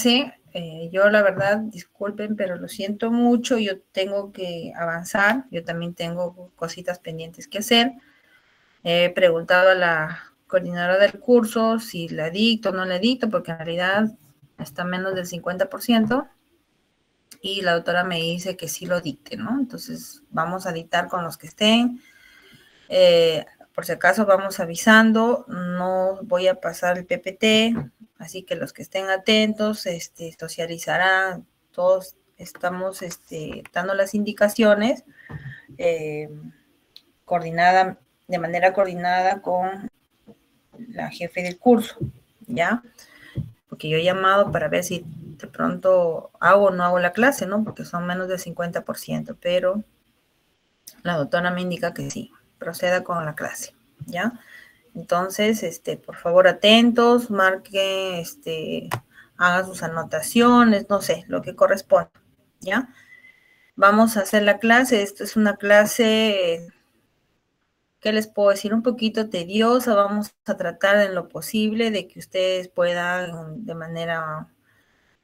clase. Yo la verdad, disculpen, pero lo siento mucho, yo tengo que avanzar, yo también tengo cositas pendientes que hacer. He preguntado a la coordinadora del curso si la dicto o no la dicto, porque en realidad está menos del 50%, y la doctora me dice que sí lo dicte, ¿no? Entonces vamos a dictar con los que estén. Por si acaso vamos avisando, no voy a pasar el PPT, así que los que estén atentos, socializarán, todos estamos dando las indicaciones de manera coordinada con la jefe del curso, ¿ya? Porque yo he llamado para ver si de pronto hago o no hago la clase, ¿no? Porque son menos del 50%, pero la doctora me indica que sí, proceda con la clase, ¿ya? Entonces, por favor, atentos, marque, haga sus anotaciones, no sé, lo que corresponda, ¿ya? Vamos a hacer la clase. Esto es una clase, ¿qué les puedo decir? Un poquito tediosa. Vamos a tratar en lo posible de que ustedes puedan, de manera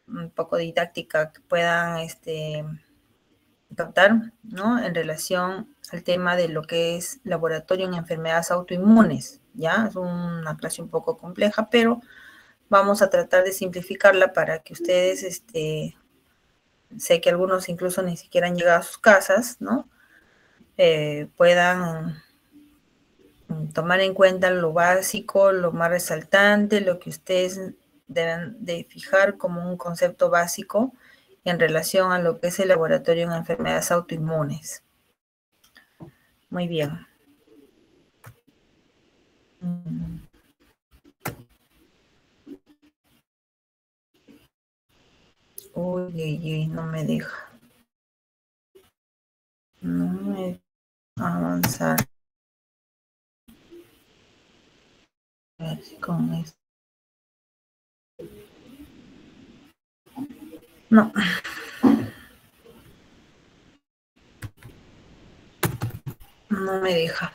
un poco didáctica, que puedan, captar, ¿no? En relación al tema de lo que es laboratorio en enfermedades autoinmunes, ¿ya? Es una clase un poco compleja, pero vamos a tratar de simplificarla para que ustedes, sé que algunos incluso ni siquiera han llegado a sus casas, ¿no? Puedan tomar en cuenta lo básico, lo más resaltante, lo que ustedes deben de fijar como un concepto básico en relación a lo que es el laboratorio en enfermedades autoinmunes. Muy bien. Uy, no me deja. No me deja avanzar. A ver si con esto. No. No me deja.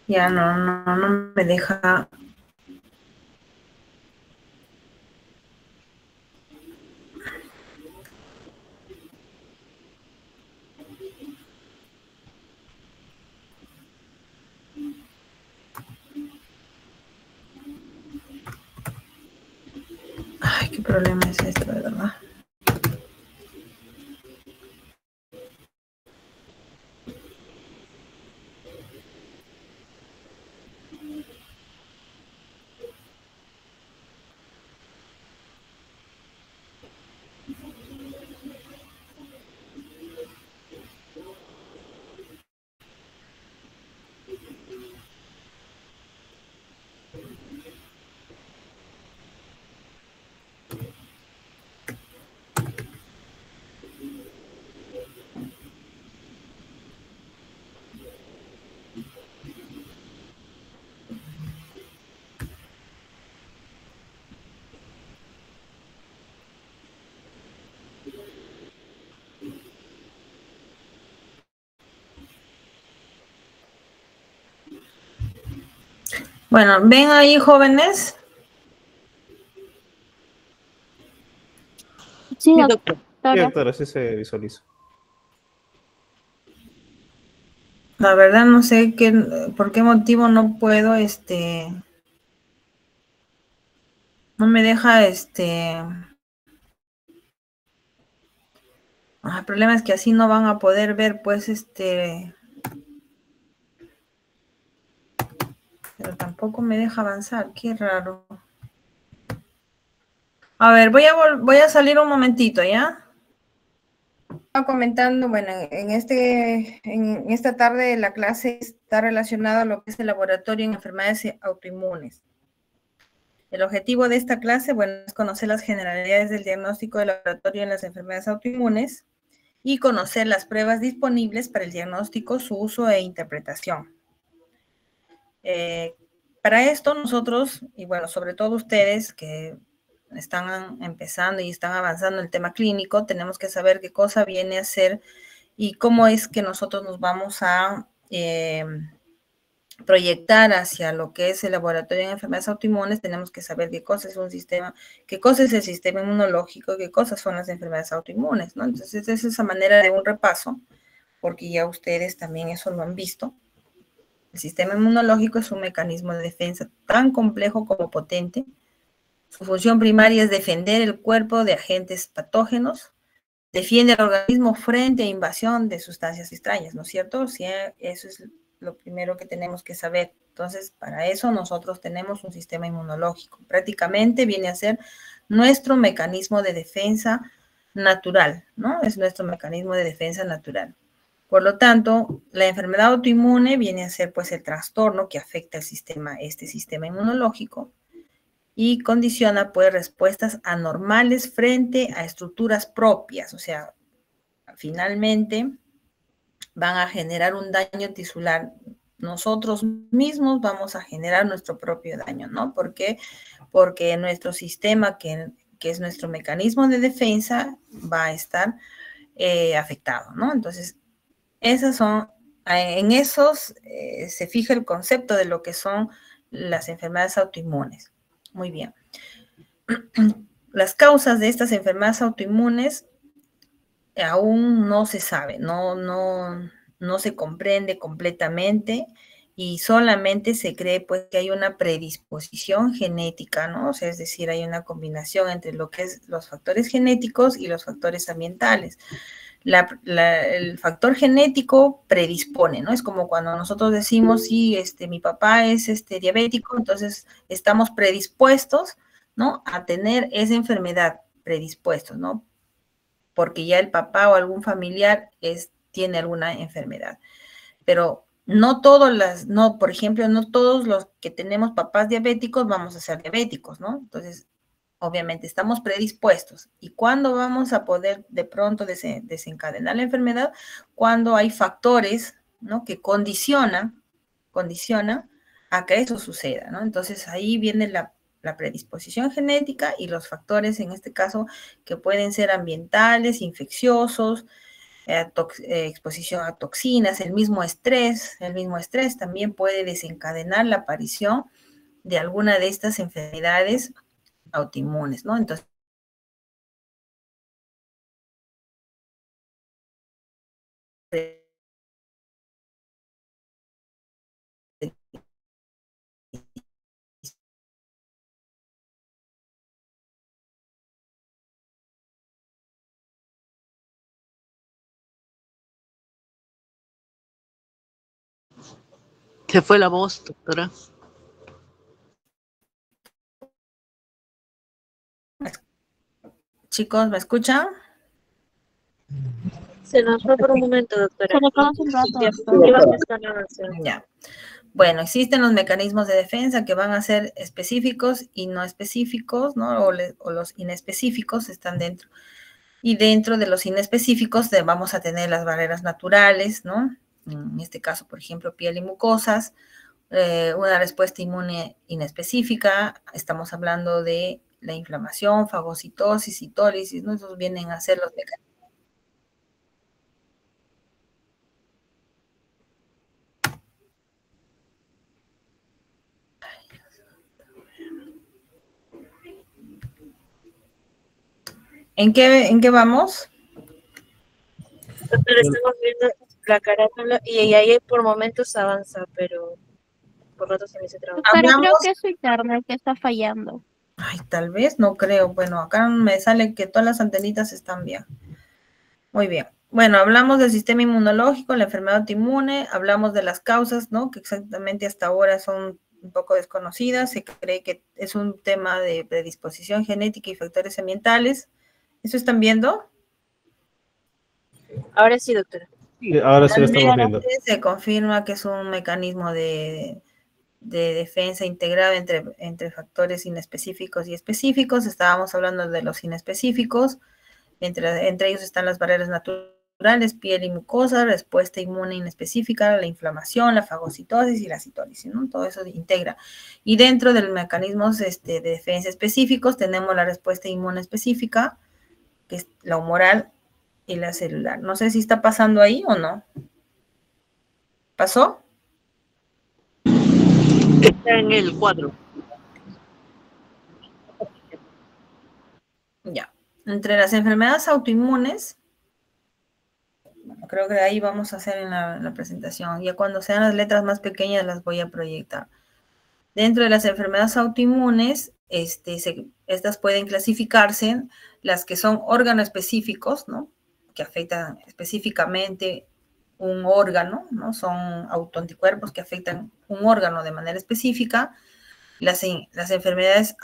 Ya no me deja. Ay, qué problema es esto, de verdad. Bueno, ven ahí, jóvenes. Sí, doctora. Sí, doctora, sí se visualiza. La verdad no sé por qué motivo no puedo, no me deja, el problema es que así no van a poder ver, pues, pero tampoco me deja avanzar, qué raro. A ver, voy a salir un momentito, ¿ya? Estaba comentando, bueno, en esta tarde la clase está relacionada a lo que es el laboratorio en enfermedades autoinmunes. El objetivo de esta clase, bueno, es conocer las generalidades del diagnóstico del laboratorio en las enfermedades autoinmunes y conocer las pruebas disponibles para el diagnóstico, su uso e interpretación. Para esto nosotros, y bueno, sobre todo ustedes que están empezando y están avanzando en el tema clínico, tenemos que saber qué cosa viene a ser y cómo es que nosotros nos vamos a proyectar hacia lo que es el laboratorio de enfermedades autoinmunes. Tenemos que saber qué cosa es un sistema, qué cosa es el sistema inmunológico, qué cosas son las enfermedades autoinmunes, ¿no? Entonces, es esa manera de un repaso, porque ya ustedes también eso lo han visto. El sistema inmunológico es un mecanismo de defensa tan complejo como potente. Su función primaria es defender el cuerpo de agentes patógenos, defiende al organismo frente a invasión de sustancias extrañas, ¿no es cierto? Sí, eso es lo primero que tenemos que saber. Entonces, para eso nosotros tenemos un sistema inmunológico. Prácticamente viene a ser nuestro mecanismo de defensa natural, ¿no? Es nuestro mecanismo de defensa natural. Por lo tanto, la enfermedad autoinmune viene a ser pues el trastorno que afecta el sistema, este sistema inmunológico, y condiciona pues respuestas anormales frente a estructuras propias, o sea, finalmente van a generar un daño tisular. Nosotros mismos vamos a generar nuestro propio daño, ¿no? ¿Por qué? Porque nuestro sistema, que es nuestro mecanismo de defensa, va a estar afectado, ¿no? Entonces, esas son, en esos se fija el concepto de lo que son las enfermedades autoinmunes. Muy bien. Las causas de estas enfermedades autoinmunes aún no se sabe, no se comprende completamente y solamente se cree pues que hay una predisposición genética, ¿no? O sea, es decir, hay una combinación entre lo que es los factores genéticos y los factores ambientales. El factor genético predispone, ¿no? Es como cuando nosotros decimos, sí, mi papá es diabético, entonces estamos predispuestos, ¿no? A tener esa enfermedad, predispuestos, ¿no? Porque ya el papá o algún familiar tiene alguna enfermedad. Pero no todos por ejemplo, no todos los que tenemos papás diabéticos vamos a ser diabéticos, ¿no? Entonces, obviamente estamos predispuestos. ¿Y cuándo vamos a poder de pronto desencadenar la enfermedad? Cuando hay factores, ¿no? Que condicionan a que eso suceda, ¿no? Entonces ahí viene la predisposición genética y los factores, en este caso, que pueden ser ambientales, infecciosos, exposición a toxinas, el mismo estrés también puede desencadenar la aparición de alguna de estas enfermedades autoinmunes, ¿no? Entonces, Se fue la voz, doctora. chicos, ¿me escuchan? Se nos fue por un momento, doctora. Se nos fue un rato. Ya. Bueno, existen los mecanismos de defensa que van a ser específicos y no específicos, ¿no? O los inespecíficos están dentro. Y dentro de los inespecíficos vamos a tener las barreras naturales, ¿no? En este caso, por ejemplo, piel y mucosas. Una respuesta inmune inespecífica. Estamos hablando de la inflamación, fagocitosis, citólisis, ¿no? Esos vienen a ser los mecanismos. ¿En qué vamos? Doctora, estamos viendo la carátula y ahí por momentos avanza, pero por rato se me hizo trabajo. Pero creo que es su internet que está fallando. Ay, tal vez, no creo. Bueno, acá me sale que todas las antenitas están bien. Muy bien. Bueno, hablamos del sistema inmunológico, la enfermedad autoinmune, hablamos de las causas, ¿no? Que exactamente hasta ahora son un poco desconocidas. Se cree que es un tema de predisposición genética y factores ambientales. ¿Eso están viendo? Ahora sí, doctora. Sí, ahora sí lo estamos viendo. Se confirma que es un mecanismo de defensa integrado entre factores inespecíficos y específicos. Estábamos hablando de los inespecíficos. Entre ellos están las barreras naturales naturales, piel y mucosa, respuesta inmune inespecífica, la inflamación, la fagocitosis y la citólisis, ¿no? Todo eso integra. Y dentro de los mecanismos de defensa específicos tenemos la respuesta inmune específica, que es la humoral y la celular. No sé si está pasando ahí o no. ¿Pasó? Está en el cuadro. Ya. Entre las enfermedades autoinmunes, bueno, creo que ahí vamos a hacer en la presentación. Ya cuando sean las letras más pequeñas las voy a proyectar. Dentro de las enfermedades autoinmunes, estas pueden clasificarse las que son órganos específicos, ¿no? Que afectan específicamente un órgano, ¿no? Son autoanticuerpos que afectan un órgano de manera específica. Las enfermedades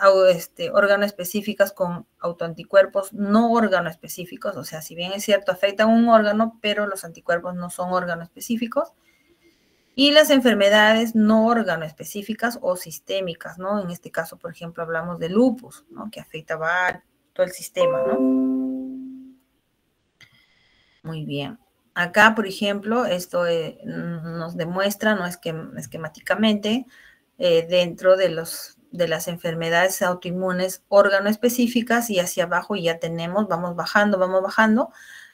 órgano específicas con autoanticuerpos no órgano específicos, o sea, si bien es cierto, afectan un órgano, pero los anticuerpos no son órgano específicos. Y las enfermedades no órgano específicas o sistémicas, ¿no? En este caso, por ejemplo, hablamos de lupus, ¿no? Que afecta a todo el sistema, ¿no? Muy bien. Acá, por ejemplo, esto nos demuestra, ¿no? Esquemáticamente, dentro de las enfermedades autoinmunes órgano específicas, y hacia abajo ya tenemos, vamos bajando,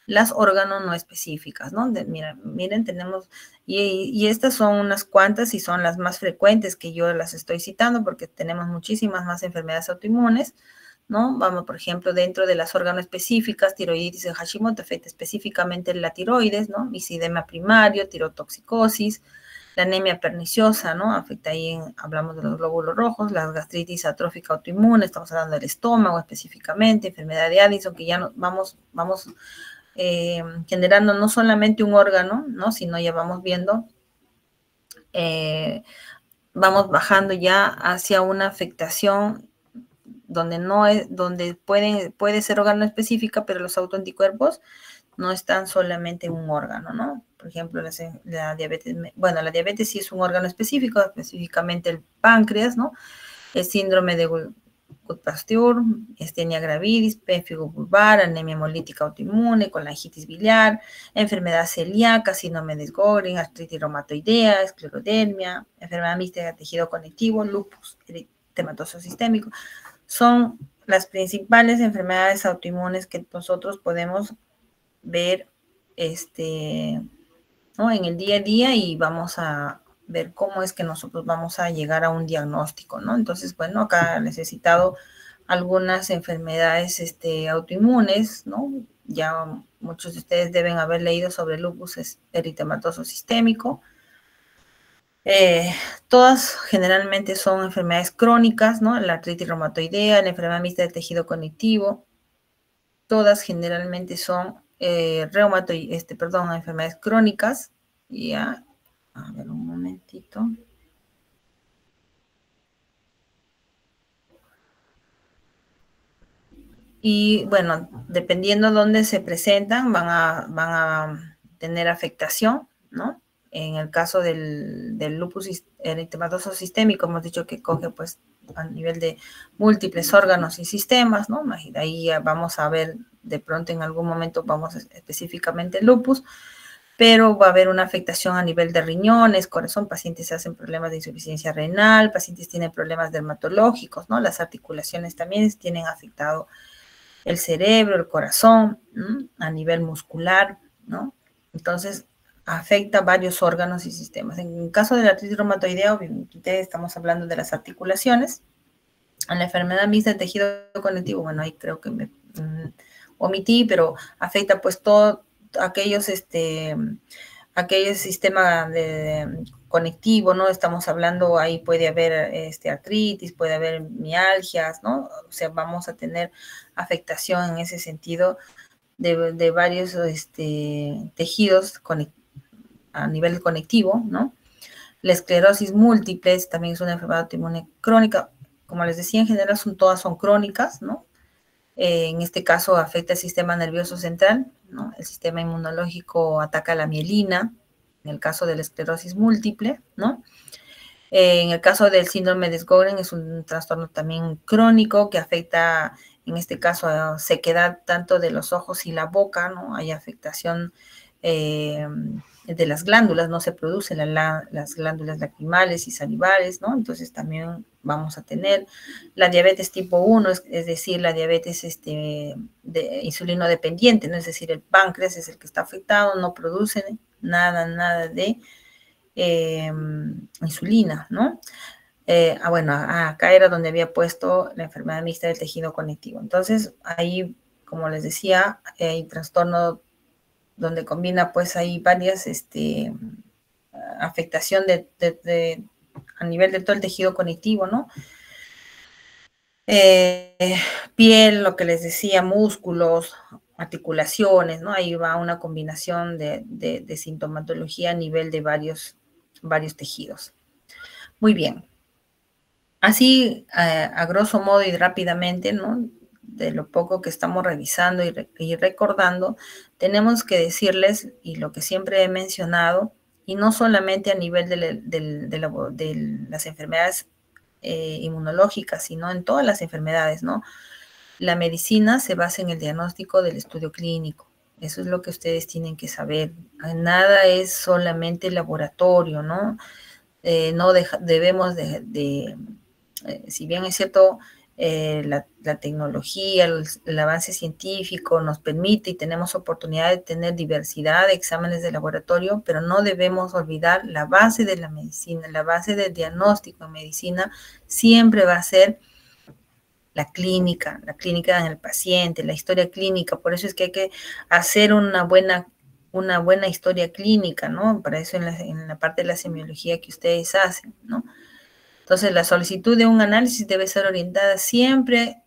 las órganos no específicas, ¿no? Miren, tenemos, y estas son unas cuantas y son las más frecuentes que yo las estoy citando porque tenemos muchísimas más enfermedades autoinmunes, ¿no? Vamos, por ejemplo, dentro de las órganos específicas, tiroiditis de Hashimoto afecta específicamente la tiroides, ¿no? Misidema primario, tirotoxicosis, la anemia perniciosa, ¿no? Afecta ahí, hablamos de los glóbulos rojos, la gastritis atrófica autoinmune, estamos hablando del estómago específicamente, enfermedad de Addison, que ya vamos generando no solamente un órgano, ¿no? Sino ya vamos viendo, vamos bajando ya hacia una afectación donde puede ser órgano específica, pero los autoanticuerpos no están solamente en un órgano, ¿no? Por ejemplo, la diabetes, bueno, la diabetes sí es un órgano específico, específicamente el páncreas, ¿no? El síndrome de Goodpasture, astenia gravidis, pérfido vulvar, anemia hemolítica autoinmune, colangitis biliar, enfermedad celíaca, síndrome de Sjögren, artritis reumatoidea, esclerodermia, enfermedad mixta de tejido conectivo, lupus eritematoso sistémico. Son las principales enfermedades autoinmunes que nosotros podemos ver ¿no? en el día a día, y vamos a ver cómo es que nosotros vamos a llegar a un diagnóstico, ¿no? Entonces, bueno, acá les he citado algunas enfermedades autoinmunes, ¿no? Ya muchos de ustedes deben haber leído sobre el lupus eritematoso sistémico. Todas generalmente son enfermedades crónicas, ¿no? La artritis reumatoidea, la enfermedad mixta de tejido conectivo, todas generalmente son enfermedades crónicas. Ya, a ver un momentito. Y bueno, dependiendo de dónde se presentan, van a tener afectación, ¿no? En el caso del lupus eritematoso sistémico, hemos dicho que coge pues a nivel de múltiples órganos y sistemas, ¿no? Ahí vamos a ver, de pronto en algún momento vamos específicamente el lupus, pero va a haber una afectación a nivel de riñones, corazón, pacientes hacen problemas de insuficiencia renal, pacientes tienen problemas dermatológicos, ¿no? Las articulaciones también tienen afectado el cerebro, el corazón, ¿no? A nivel muscular, ¿no? Entonces, afecta varios órganos y sistemas. En el caso de la artritis reumatoidea, obviamente estamos hablando de las articulaciones. En la enfermedad mixta de tejido conectivo, bueno, ahí creo que me omití, pero afecta pues todo aquellos sistemas conectivo, ¿no? Estamos hablando, ahí puede haber artritis, puede haber mialgias, ¿no? O sea, vamos a tener afectación en ese sentido de varios tejidos a nivel conectivo, ¿no? La esclerosis múltiple también es una enfermedad autoinmune crónica. Como les decía, en general todas son crónicas, ¿no? En este caso afecta el sistema nervioso central, ¿no? El sistema inmunológico ataca la mielina, en el caso de la esclerosis múltiple, ¿no? En el caso del síndrome de Sjögren es un trastorno también crónico que afecta en este caso sequedad tanto de los ojos y la boca, ¿no? Hay afectación de las glándulas, no se producen las glándulas lacrimales y salivales, ¿no? Entonces también vamos a tener la diabetes tipo 1, es decir, la diabetes de insulino dependiente, ¿no? Es decir, el páncreas es el que está afectado, no produce nada de insulina, ¿no? Bueno, acá era donde había puesto la enfermedad mixta del tejido conectivo. Entonces, ahí, como les decía, hay trastorno donde combina, pues, hay varias afectación a nivel de todo el tejido conectivo, ¿no? Piel, lo que les decía, músculos, articulaciones, ¿no? Ahí va una combinación de sintomatología a nivel de varios tejidos. Muy bien. Así, a grosso modo y rápidamente, ¿no? De lo poco que estamos revisando y recordando, tenemos que decirles, y lo que siempre he mencionado, y no solamente a nivel de las enfermedades inmunológicas, sino en todas las enfermedades, ¿no? La medicina se basa en el diagnóstico del estudio clínico. Eso es lo que ustedes tienen que saber. Nada es solamente laboratorio, ¿no? No debemos si bien es cierto, la tecnología, el avance científico nos permite y tenemos oportunidad de tener diversidad de exámenes de laboratorio, pero no debemos olvidar la base de la medicina, la base del diagnóstico en medicina siempre va a ser la clínica en el paciente, la historia clínica. Por eso es que hay que hacer una buena historia clínica, ¿no? Para eso en la parte de la semiología que ustedes hacen, ¿no? Entonces, la solicitud de un análisis debe ser orientada siempre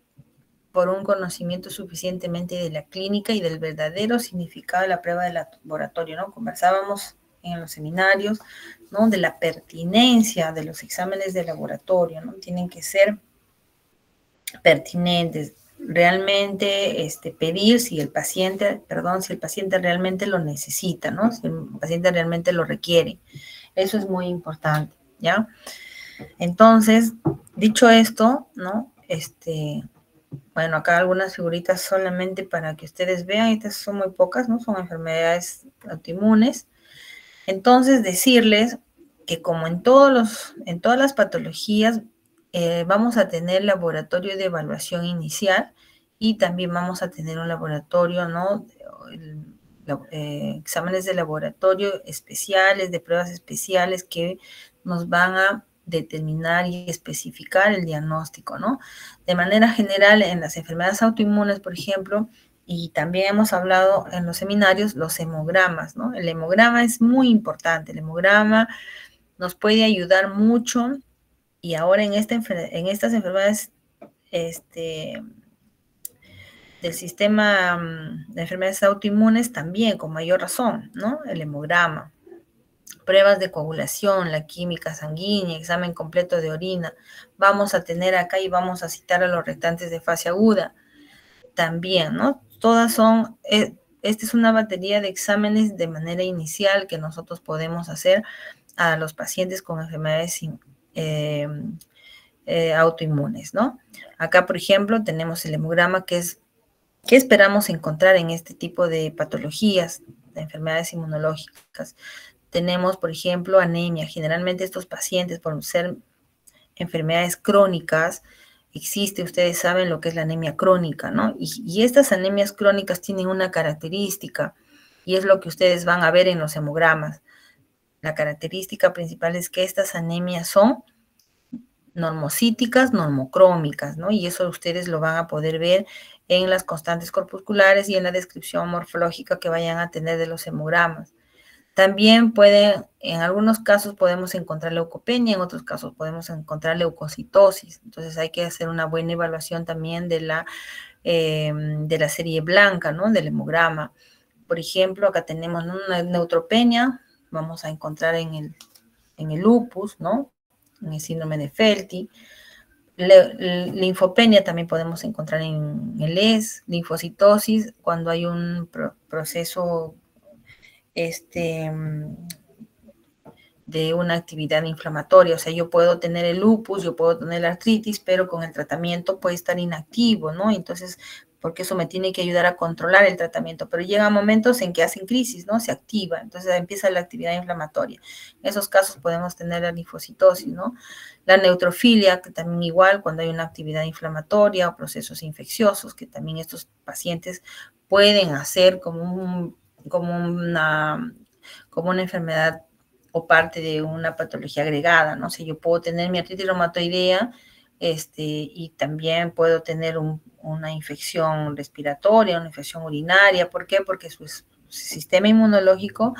por un conocimiento suficientemente de la clínica y del verdadero significado de la prueba de laboratorio, ¿no? Conversábamos en los seminarios, ¿no? De la pertinencia de los exámenes de laboratorio, ¿no? Tienen que ser pertinentes, realmente pedir si el paciente realmente lo necesita, ¿no? Si el paciente realmente lo requiere. Eso es muy importante, ¿ya? Entonces, dicho esto, ¿no? Bueno, acá algunas figuritas solamente para que ustedes vean, estas son muy pocas, ¿no? Son enfermedades autoinmunes. Entonces, decirles que como en todas las patologías, vamos a tener laboratorio de evaluación inicial y también vamos a tener un laboratorio, ¿no? Exámenes de laboratorio especiales, de pruebas especiales que nos van a determinar y especificar el diagnóstico, ¿no? De manera general, en las enfermedades autoinmunes, por ejemplo, y también hemos hablado en los seminarios, los hemogramas, ¿no? El hemograma es muy importante, el hemograma nos puede ayudar mucho y ahora en estas enfermedades del sistema de enfermedades autoinmunes también, con mayor razón, ¿no? El hemograma. Pruebas de coagulación, la química sanguínea, examen completo de orina. Vamos a tener acá y vamos a citar a los rectantes de fase aguda también, ¿no? Todas son, esta es una batería de exámenes de manera inicial que nosotros podemos hacer a los pacientes con enfermedades autoinmunes, ¿no? Acá, por ejemplo, tenemos el hemograma ¿qué esperamos encontrar en este tipo de patologías, de enfermedades inmunológicas? Tenemos, por ejemplo, anemia. Generalmente estos pacientes, por ser enfermedades crónicas, ustedes saben lo que es la anemia crónica, ¿no? Y estas anemias crónicas tienen una característica, y es lo que ustedes van a ver en los hemogramas. La característica principal es que estas anemias son normocíticas, normocrómicas, ¿no? Y eso ustedes lo van a poder ver en las constantes corpusculares y en la descripción morfológica que vayan a tener de los hemogramas. También en algunos casos podemos encontrar leucopenia, en otros casos podemos encontrar leucocitosis. Entonces hay que hacer una buena evaluación también de la serie blanca, ¿no? Del hemograma. Por ejemplo, acá tenemos una neutropenia, vamos a encontrar en el lupus, ¿no? En el síndrome de Felty. Linfopenia también podemos encontrar en el ES, linfocitosis, cuando hay un proceso de una actividad inflamatoria. O sea, yo puedo tener el lupus, yo puedo tener la artritis, pero con el tratamiento puede estar inactivo, ¿no? Entonces, porque eso me tiene que ayudar a controlar el tratamiento, pero llega momentos en que hacen crisis, ¿no? Se activa, entonces empieza la actividad inflamatoria. En esos casos podemos tener la linfocitosis, ¿no? La neutrofilia, que también igual cuando hay una actividad inflamatoria o procesos infecciosos, que también estos pacientes pueden hacer como una enfermedad o parte de una patología agregada, ¿no? O sea, yo puedo tener mi artritis reumatoidea, y también puedo tener una infección respiratoria, una infección urinaria. ¿Por qué? Porque su sistema inmunológico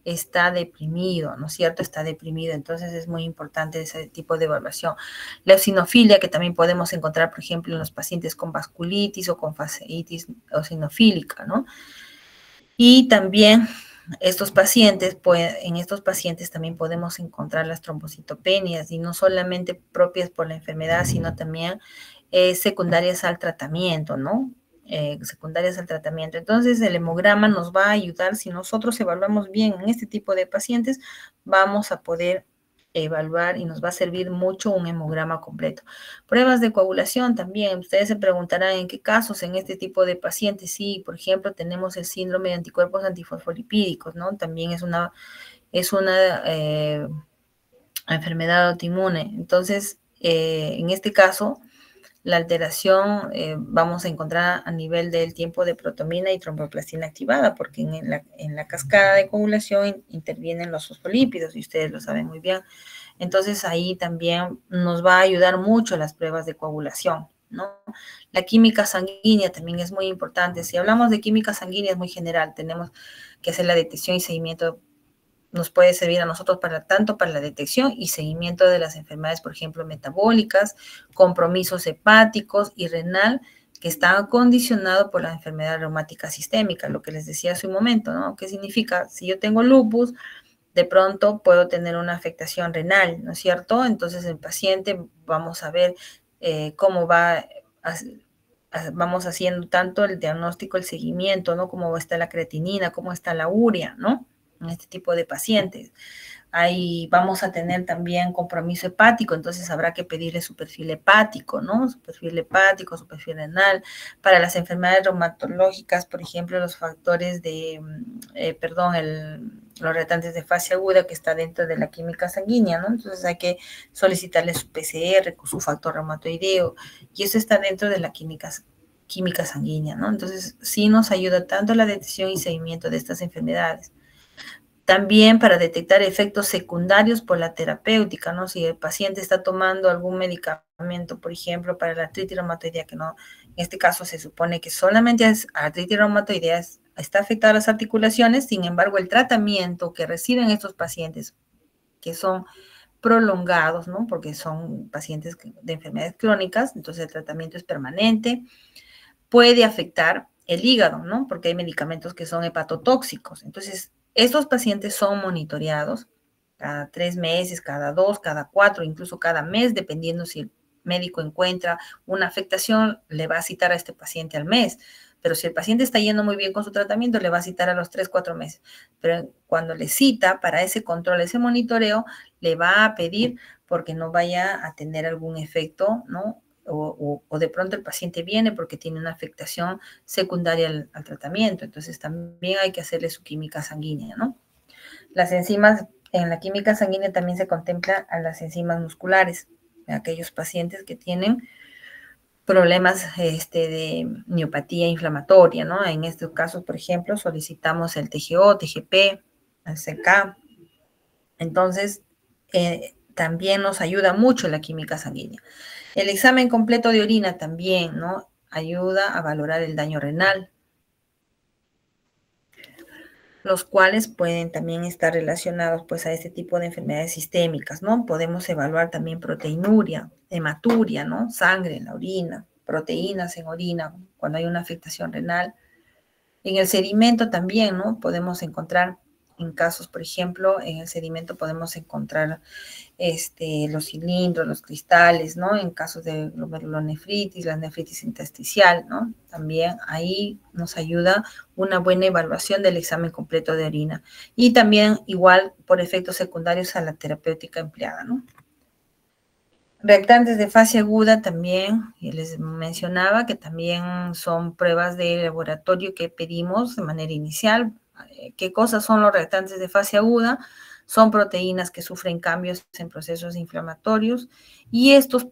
está deprimido, ¿no es cierto? Está deprimido, entonces es muy importante ese tipo de evaluación. La eosinofilia, que también podemos encontrar, por ejemplo, en los pacientes con vasculitis o con fasciitis eosinofílica, ¿no? Y también en estos pacientes también podemos encontrar las trombocitopenias, y no solamente propias por la enfermedad, sino también secundarias al tratamiento, ¿no? Secundarias al tratamiento. Entonces, el hemograma nos va a ayudar. Si nosotros evaluamos bien en este tipo de pacientes, vamos a poder evaluar y nos va a servir mucho un hemograma completo. Pruebas de coagulación también. Ustedes se preguntarán en qué casos en este tipo de pacientes. Sí, por ejemplo, tenemos el síndrome de anticuerpos antifosfolipídicos, ¿no? También es una enfermedad autoinmune. Entonces, en este caso, la alteración vamos a encontrar a nivel del tiempo de protomina y tromboplastina activada, porque en la cascada de coagulación intervienen los fosfolípidos, y ustedes lo saben muy bien. Entonces, ahí también nos va a ayudar mucho las pruebas de coagulación, ¿no? La química sanguínea también es muy importante. Si hablamos de química sanguínea es muy general, tenemos que hacer la detección y seguimiento. Nos puede servir a nosotros tanto para la detección y seguimiento de las enfermedades, por ejemplo, metabólicas, compromisos hepáticos y renal, que están condicionados por la enfermedad reumática sistémica, lo que les decía hace un momento, ¿no? ¿Qué significa? Si yo tengo lupus, de pronto puedo tener una afectación renal, ¿no es cierto? Entonces, el paciente, vamos a ver cómo vamos haciendo tanto el diagnóstico, el seguimiento, ¿no? Cómo está la creatinina, cómo está la urea, ¿no? En este tipo de pacientes. Ahí vamos a tener también compromiso hepático, entonces habrá que pedirle su perfil hepático, ¿no? Su perfil hepático, su perfil renal. Para las enfermedades reumatológicas, por ejemplo, los factores los retantes de fase aguda, que está dentro de la química sanguínea, ¿no? Entonces hay que solicitarle su PCR, su factor reumatoideo, y eso está dentro de la química sanguínea, ¿no? Entonces sí nos ayuda tanto la detección y seguimiento de estas enfermedades. También para detectar efectos secundarios por la terapéutica, ¿no? Si el paciente está tomando algún medicamento, por ejemplo, para la artritis reumatoidea, que no, en este caso se supone que solamente es artritis reumatoidea, está afectada a las articulaciones. Sin embargo, el tratamiento que reciben estos pacientes, que son prolongados, ¿no? Porque son pacientes de enfermedades crónicas, entonces el tratamiento es permanente, puede afectar el hígado, ¿no? Porque hay medicamentos que son hepatotóxicos. Entonces, estos pacientes son monitoreados cada 3 meses, cada 2, cada 4, incluso cada mes, dependiendo si el médico encuentra una afectación, le va a citar a este paciente al mes. Pero si el paciente está yendo muy bien con su tratamiento, le va a citar a los 3, 4 meses. Pero cuando le cita para ese control, ese monitoreo, le va a pedir porque no vaya a tener algún efecto, ¿no? O de pronto el paciente viene porque tiene una afectación secundaria al tratamiento. Entonces también hay que hacerle su química sanguínea, ¿no? Las enzimas, en la química sanguínea también se contempla a las enzimas musculares, aquellos pacientes que tienen problemas de miopatía inflamatoria, ¿no? En estos casos, por ejemplo, solicitamos el TGO, TGP, el CK. Entonces, también nos ayuda mucho la química sanguínea. El examen completo de orina también, ¿no? Ayuda a valorar el daño renal, los cuales pueden también estar relacionados pues a este tipo de enfermedades sistémicas, ¿no? Podemos evaluar también proteinuria, hematuria, ¿no? Sangre en la orina, proteínas en orina cuando hay una afectación renal. En el sedimento también, ¿no? Podemos encontrar en casos, por ejemplo, en el sedimento podemos encontrar los cilindros, los cristales, ¿no? En casos de glomerulonefritis, la nefritis intersticial, ¿no? También ahí nos ayuda una buena evaluación del examen completo de orina. Y también igual por efectos secundarios a la terapéutica empleada, ¿no? Reactantes de fase aguda también, y les mencionaba que también son pruebas de laboratorio que pedimos de manera inicial. ¿Qué cosas son los reactantes de fase aguda? Son proteínas que sufren cambios en procesos inflamatorios y estos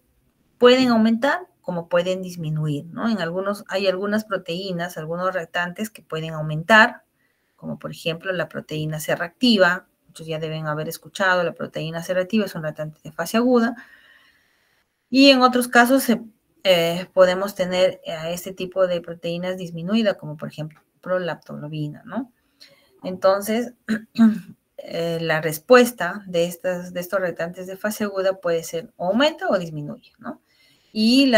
pueden aumentar como pueden disminuir, ¿no? Hay algunas proteínas, algunos reactantes que pueden aumentar, como por ejemplo la proteína C reactiva. Muchos ya deben haber escuchado, la proteína C reactiva es un reactante de fase aguda. Y en otros casos podemos tener a este tipo de proteínas disminuidas, como por ejemplo prolactoglobina, ¿no? Entonces, la respuesta de estos reactantes de fase aguda puede ser o aumenta o disminuye, ¿no? Y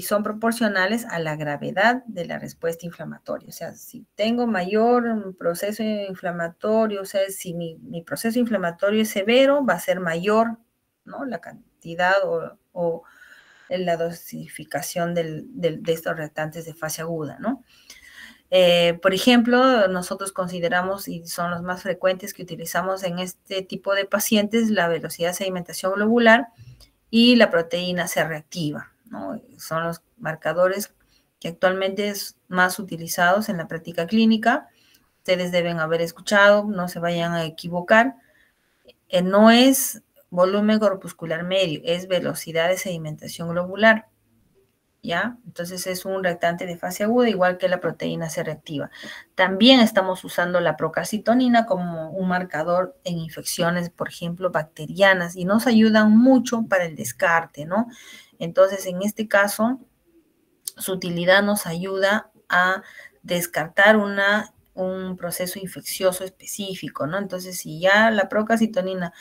son proporcionales a la gravedad de la respuesta inflamatoria. O sea, si tengo mayor proceso inflamatorio, o sea, si mi proceso inflamatorio es severo, va a ser mayor, ¿no? La cantidad o la dosificación de estos reactantes de fase aguda, ¿no? Por ejemplo, nosotros consideramos, y son los más frecuentes que utilizamos en este tipo de pacientes, la velocidad de sedimentación globular y la proteína C reactiva, ¿no? Son los marcadores que actualmente es más utilizados en la práctica clínica. Ustedes deben haber escuchado, no se vayan a equivocar. No es volumen corpuscular medio, es velocidad de sedimentación globular, ¿ya? Entonces es un reactante de fase aguda, igual que la proteína C reactiva. También estamos usando la procalcitonina como un marcador en infecciones, por ejemplo, bacterianas, y nos ayudan mucho para el descarte, ¿no? Entonces, en este caso, su utilidad nos ayuda a descartar un proceso infeccioso específico, ¿no? Entonces, si ya la procalcitonina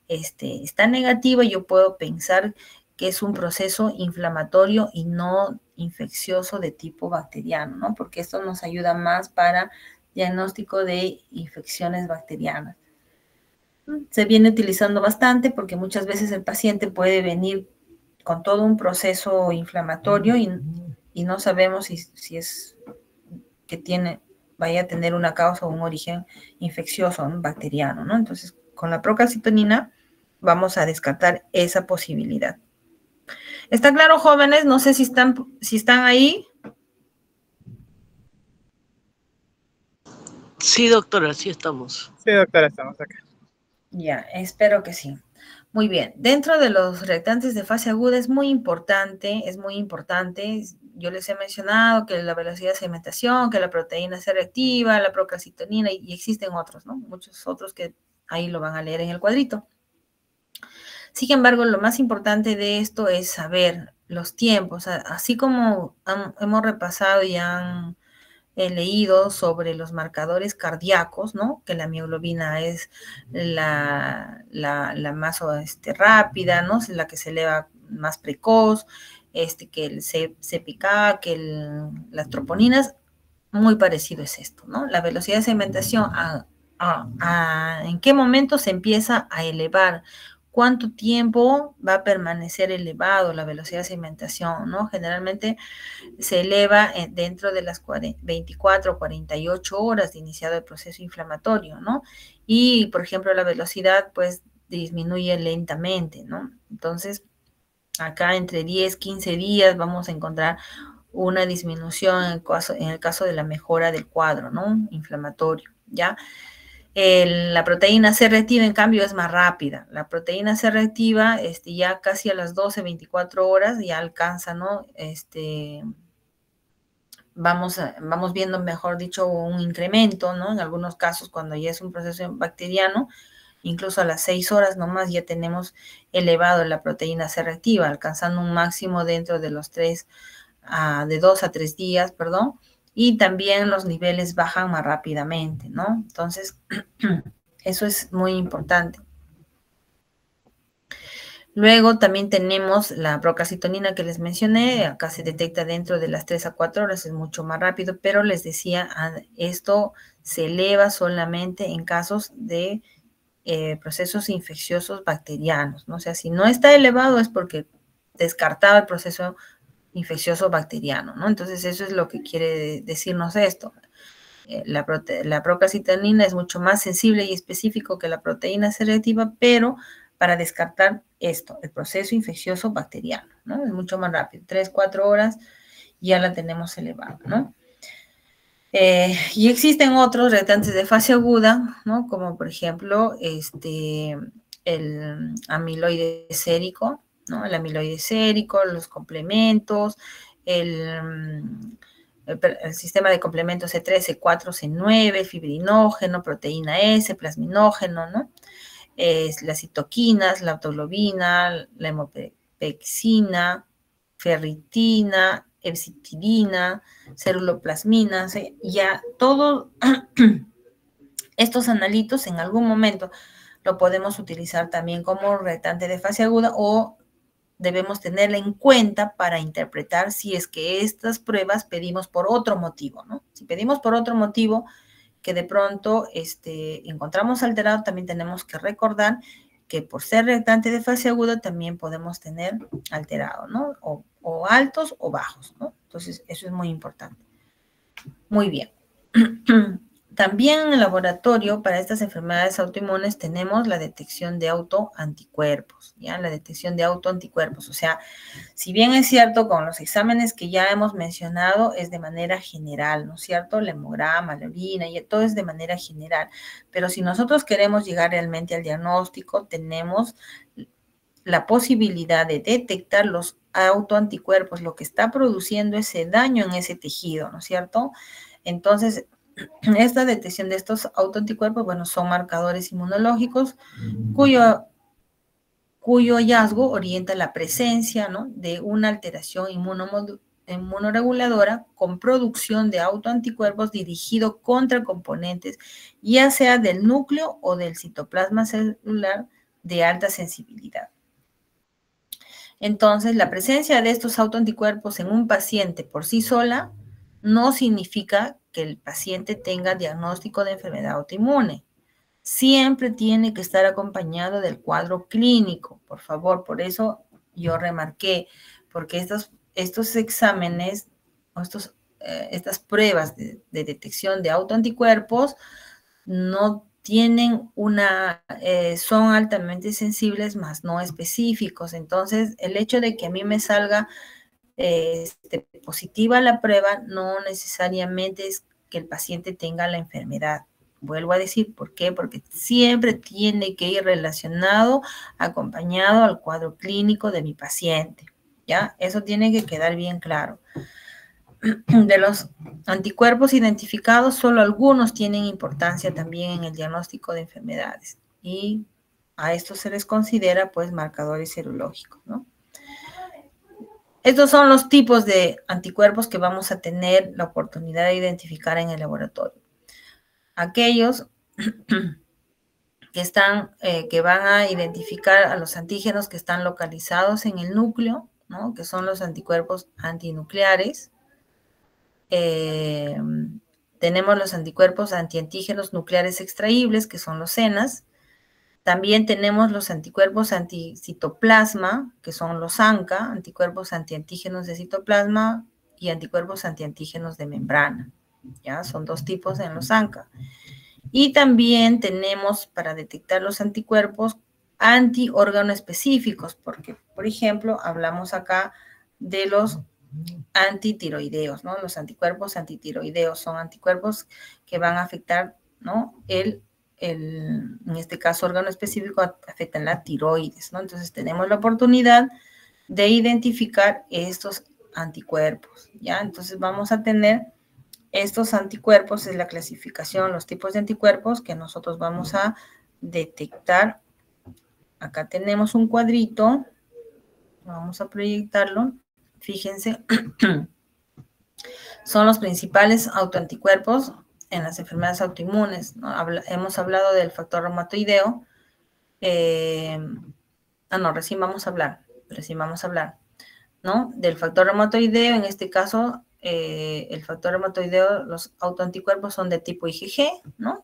está negativa, yo puedo pensar que es un proceso inflamatorio y no infeccioso de tipo bacteriano, ¿no? Porque esto nos ayuda más para diagnóstico de infecciones bacterianas. Se viene utilizando bastante porque muchas veces el paciente puede venir con todo un proceso inflamatorio y no sabemos si es que vaya a tener una causa o un origen infeccioso, un bacteriano, ¿no? Entonces, con la procalcitonina vamos a descartar esa posibilidad. ¿Está claro, jóvenes? No sé si están ahí. Sí, doctora, sí estamos. Sí, doctora, estamos acá. Ya, espero que sí. Muy bien. Dentro de los reactantes de fase aguda es muy importante. Yo les he mencionado que la velocidad de sedimentación, que la proteína C reactiva, la procalcitonina, y existen otros, ¿no? Muchos otros que ahí lo van a leer en el cuadrito. Sin embargo, lo más importante de esto es saber los tiempos. Así como hemos repasado y han leído sobre los marcadores cardíacos, ¿no? Que la mioglobina es la más rápida, ¿no? Es la que se eleva más precoz, que el CPK, las troponinas, muy parecido es esto, ¿no? La velocidad de sedimentación, ¿en qué momento se empieza a elevar? ¿Cuánto tiempo va a permanecer elevado la velocidad de sedimentación, ¿no? Generalmente se eleva dentro de las 24 o 48 horas de iniciado el proceso inflamatorio, ¿no? Y, por ejemplo, la velocidad, pues, disminuye lentamente, ¿no? Entonces, acá entre 10, 15 días vamos a encontrar una disminución en el caso de la mejora del cuadro, ¿no? Inflamatorio, ¿ya? La proteína C reactiva, en cambio, es más rápida. La proteína C reactiva, ya casi a las 12, 24 horas ya alcanza, ¿no? Vamos viendo, mejor dicho, un incremento, ¿no? En algunos casos, cuando ya es un proceso bacteriano, incluso a las 6 horas nomás ya tenemos elevado la proteína C reactiva, alcanzando un máximo dentro de los de 2 a 3 días, perdón, y también los niveles bajan más rápidamente, ¿no? Entonces, eso es muy importante. Luego también tenemos la procalcitonina que les mencioné, acá se detecta dentro de las 3 a 4 horas, es mucho más rápido, pero les decía, esto se eleva solamente en casos de procesos infecciosos bacterianos, ¿no? O sea, si no está elevado es porque descartaba el proceso infeccioso bacteriano, ¿no? Entonces eso es lo que quiere decirnos esto. La procalcitonina es mucho más sensible y específico que la proteína C reactiva, pero para descartar esto, el proceso infeccioso bacteriano, ¿no? Es mucho más rápido, 3, 4 horas ya la tenemos elevada, ¿no? Y existen otros reactantes de fase aguda, ¿no? Como por ejemplo, el amiloide sérico, ¿no? El amiloide sérico, los complementos, el sistema de complementos C3, C4, C9, fibrinógeno, proteína S, plasminógeno, ¿no? Las citoquinas, la autoglobina, la hemopexina, ferritina, epsitidina, ceruloplasmina, ya todos estos analitos en algún momento lo podemos utilizar también como reactante de fase aguda o debemos tenerla en cuenta para interpretar si es que estas pruebas pedimos por otro motivo, ¿no? Si pedimos por otro motivo que de pronto encontramos alterado, también tenemos que recordar que por ser reactante de fase aguda también podemos tener alterado, ¿no? O altos o bajos, ¿no? Entonces, eso es muy importante. Muy bien. También en el laboratorio para estas enfermedades autoinmunes tenemos la detección de autoanticuerpos, ¿ya? La detección de autoanticuerpos. O sea, si bien es cierto, con los exámenes que ya hemos mencionado, es de manera general, ¿no es cierto? El hemograma, la orina, y todo es de manera general. Pero si nosotros queremos llegar realmente al diagnóstico, tenemos la posibilidad de detectar los autoanticuerpos, lo que está produciendo ese daño en ese tejido, ¿no es cierto? Entonces, esta detección de estos autoanticuerpos, bueno, son marcadores inmunológicos cuyo hallazgo orienta la presencia, ¿no? De una alteración inmunoreguladora con producción de autoanticuerpos dirigido contra componentes, ya sea del núcleo o del citoplasma celular de alta sensibilidad. Entonces, la presencia de estos autoanticuerpos en un paciente por sí sola no significa que el paciente tenga diagnóstico de enfermedad autoinmune. Siempre tiene que estar acompañado del cuadro clínico, por favor. Por eso yo remarqué, porque estos exámenes o estas pruebas de detección de autoanticuerpos no tienen son altamente sensibles, más no específicos. Entonces, el hecho de que a mí me salga positiva la prueba no necesariamente es que el paciente tenga la enfermedad. Vuelvo a decir, ¿por qué? Porque siempre tiene que ir relacionado, acompañado al cuadro clínico de mi paciente, ¿ya? Eso tiene que quedar bien claro. De los anticuerpos identificados, solo algunos tienen importancia también en el diagnóstico de enfermedades y a estos se les considera pues marcadores serológicos, ¿no? Estos son los tipos de anticuerpos que vamos a tener la oportunidad de identificar en el laboratorio. Aquellos que van a identificar a los antígenos que están localizados en el núcleo, ¿no? Que son los anticuerpos antinucleares. Tenemos los anticuerpos antiantígenos nucleares extraíbles, que son los CENAs. También tenemos los anticuerpos anticitoplasma, que son los ANCA, anticuerpos antiantígenos de citoplasma y anticuerpos antiantígenos de membrana. ¿Ya? Son dos tipos en los ANCA. Y también tenemos para detectar los anticuerpos antiórgano específicos, porque, por ejemplo, hablamos acá de los antitiroideos, ¿no? Los anticuerpos antitiroideos son anticuerpos que van a afectar, ¿no? En este caso, órgano específico afectan la tiroides, ¿no? Entonces, tenemos la oportunidad de identificar estos anticuerpos, ¿ya? Entonces, vamos a tener estos anticuerpos, es la clasificación, los tipos de anticuerpos que nosotros vamos a detectar. Acá tenemos un cuadrito, vamos a proyectarlo. Fíjense, son los principales autoanticuerpos en las enfermedades autoinmunes, ¿no? Hemos hablado del factor reumatoideo, no, recién vamos a hablar, ¿no? Del factor reumatoideo, en este caso, el factor reumatoideo, los autoanticuerpos son de tipo IgG, ¿no?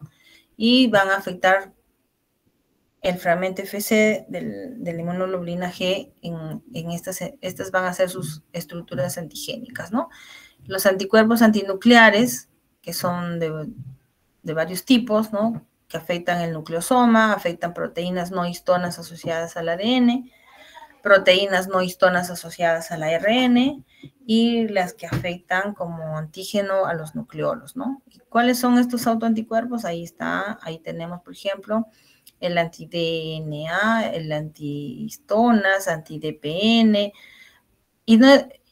Y van a afectar el fragmento FC de la inmunoglobulina G en estas van a ser sus estructuras antigénicas, ¿no? Los anticuerpos antinucleares, que son de varios tipos, ¿no? Que afectan el nucleosoma, afectan proteínas no histonas asociadas al ADN, proteínas no histonas asociadas al ARN y las que afectan como antígeno a los nucleolos, ¿no? ¿Y cuáles son estos autoanticuerpos? Ahí está, ahí tenemos, por ejemplo, el anti-DNA, el antihistonas, anti-DPN,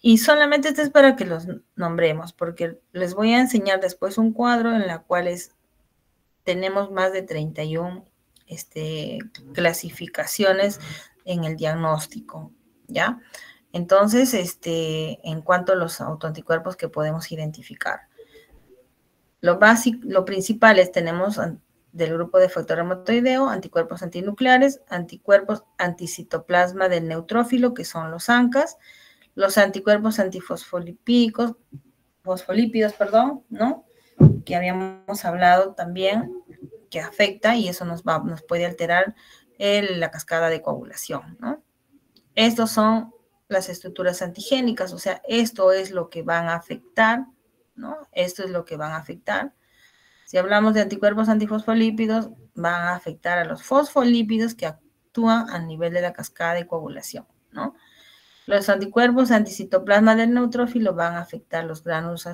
y solamente esto es para que los nombremos, porque les voy a enseñar después un cuadro en la cual tenemos más de 31 clasificaciones en el diagnóstico, ¿ya? Entonces, en cuanto a los autoanticuerpos que podemos identificar. Lo principal es, tenemos del grupo de factor reumatoideo, anticuerpos antinucleares, anticuerpos anticitoplasma del neutrófilo, que son los ANCAs, los anticuerpos antifosfolípidos, ¿no? Que habíamos hablado también, que afecta y eso nos puede alterar la cascada de coagulación, ¿no? Estos son las estructuras antigénicas, o sea, esto es lo que van a afectar, ¿no? Esto es lo que van a afectar. Si hablamos de anticuerpos antifosfolípidos, van a afectar a los fosfolípidos que actúan a nivel de la cascada de coagulación, ¿no? Los anticuerpos anticitoplasma del neutrófilo van a afectar los gránulos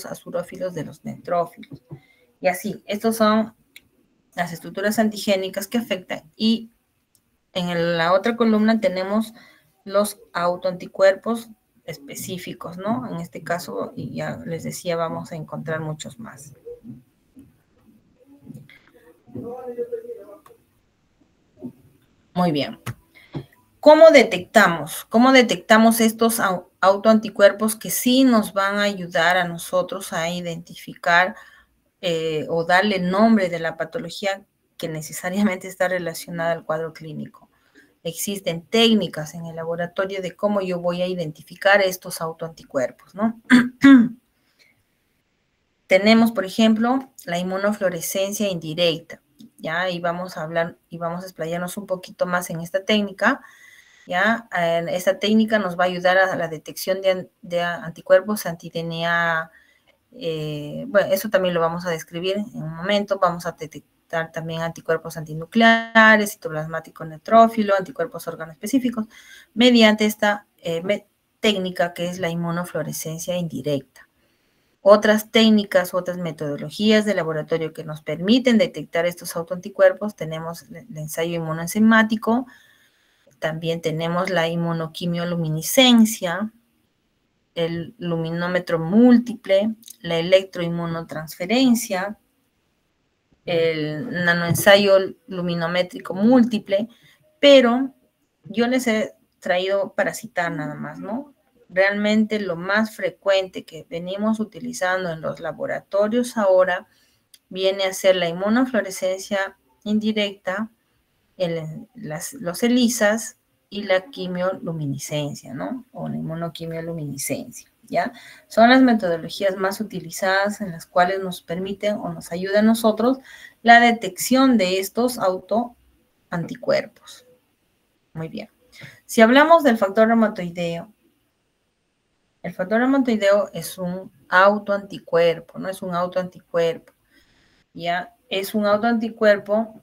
azurófilos de los neutrófilos. Y así, estos son las estructuras antigénicas que afectan. Y en la otra columna tenemos los autoanticuerpos específicos, ¿no? En este caso, y ya les decía, vamos a encontrar muchos más. Muy bien. ¿Cómo detectamos? ¿Cómo detectamos estos autoanticuerpos que sí nos van a ayudar a nosotros a identificar o darle nombre de la patología que necesariamente está relacionada al cuadro clínico? Existen técnicas en el laboratorio de cómo yo voy a identificar estos autoanticuerpos, ¿no? Tenemos, por ejemplo, la inmunofluorescencia indirecta, ¿ya? Y vamos a hablar y vamos a explayarnos un poquito más en esta técnica, ¿ya? Esta técnica nos va a ayudar a la detección de anticuerpos anti-DNA. Bueno, eso también lo vamos a describir en un momento. Vamos a detectar también anticuerpos antinucleares, citoplasmático neutrófilo, anticuerpos organoespecíficos, mediante esta técnica que es la inmunofluorescencia indirecta. Otras técnicas, otras metodologías de laboratorio que nos permiten detectar estos autoanticuerpos, tenemos el ensayo inmunoenzimático, también tenemos la inmunoquimioluminiscencia, el luminómetro múltiple, la electroinmunotransferencia, el nanoensayo luminométrico múltiple, pero yo les he traído para citar nada más, ¿no? Realmente lo más frecuente que venimos utilizando en los laboratorios ahora viene a ser la inmunofluorescencia indirecta, los ELISAs y la quimioluminiscencia, ¿no? O la inmunoquimioluminiscencia, ¿ya? Son las metodologías más utilizadas en las cuales nos permiten o nos ayuda a nosotros la detección de estos autoanticuerpos. Muy bien. Si hablamos del factor reumatoideo, el factor reumatoideo es un autoanticuerpo, no es un autoanticuerpo, ¿ya? Es un autoanticuerpo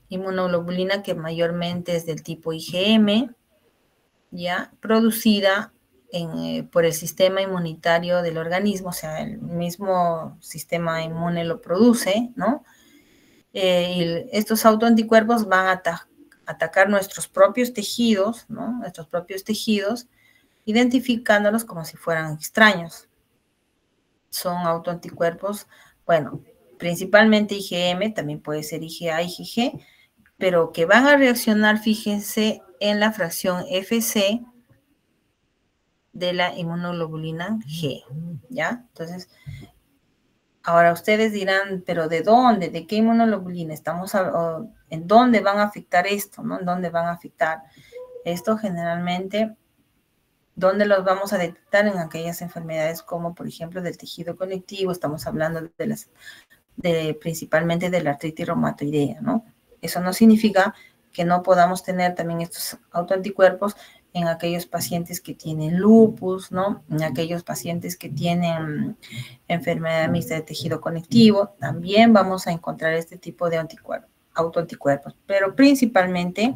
inmunoglobulina que mayormente es del tipo IgM, ya, producida por el sistema inmunitario del organismo, o sea, el mismo sistema inmune lo produce, ¿no? Y estos autoanticuerpos van a atacar nuestros propios tejidos, ¿no? Nuestros propios tejidos, identificándolos como si fueran extraños. Son autoanticuerpos, bueno, principalmente IgM, también puede ser IgA, IgG, pero que van a reaccionar, fíjense, en la fracción FC de la inmunoglobulina G, ¿ya? Entonces, Ahora ustedes dirán, pero ¿de dónde? ¿De qué inmunoglobulina? ¿En dónde van a afectar esto? ¿No? ¿En dónde van a afectar? Esto generalmente, ¿dónde los vamos a detectar? En aquellas enfermedades como, por ejemplo, del tejido conectivo. Estamos hablando principalmente de la artritis reumatoidea, ¿no? Eso no significa que no podamos tener también estos autoanticuerpos en aquellos pacientes que tienen lupus, ¿no? En aquellos pacientes que tienen enfermedad mixta de tejido conectivo, también vamos a encontrar este tipo de autoanticuerpos, pero principalmente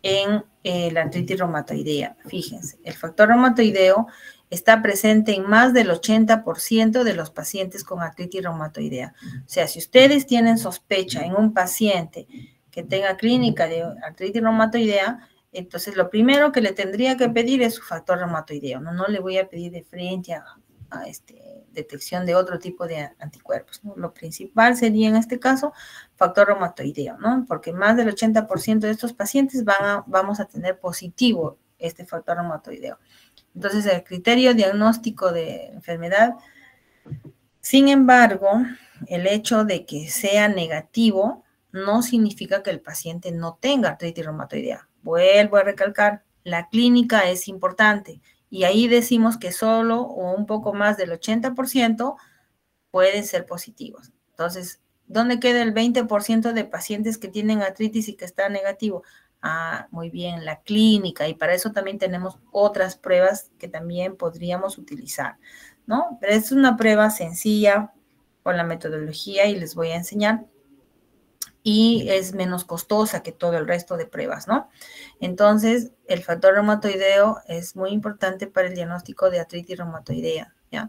en la artritis reumatoidea. Fíjense, el factor reumatoideo está presente en más del 80% de los pacientes con artritis reumatoidea. O sea, si ustedes tienen sospecha en un paciente que tenga clínica de artritis reumatoidea, entonces lo primero que le tendría que pedir es su factor reumatoideo. No le voy a pedir de frente a detección de otro tipo de anticuerpos, ¿no? Lo principal sería en este caso factor reumatoideo, ¿no? Porque más del 80% de estos pacientes vamos a tener positivo este factor reumatoideo. Entonces, el criterio diagnóstico de enfermedad, sin embargo, el hecho de que sea negativo no significa que el paciente no tenga artritis reumatoidea. Vuelvo a recalcar, la clínica es importante y ahí decimos que solo o un poco más del 80% pueden ser positivos. Entonces, ¿dónde queda el 20% de pacientes que tienen artritis y que está negativo? Ah, muy bien, la clínica, y para eso también tenemos otras pruebas que también podríamos utilizar, ¿no? Pero es una prueba sencilla con la metodología y les voy a enseñar, y es menos costosa que todo el resto de pruebas, ¿no? Entonces, el factor reumatoideo es muy importante para el diagnóstico de artritis reumatoidea, ¿ya?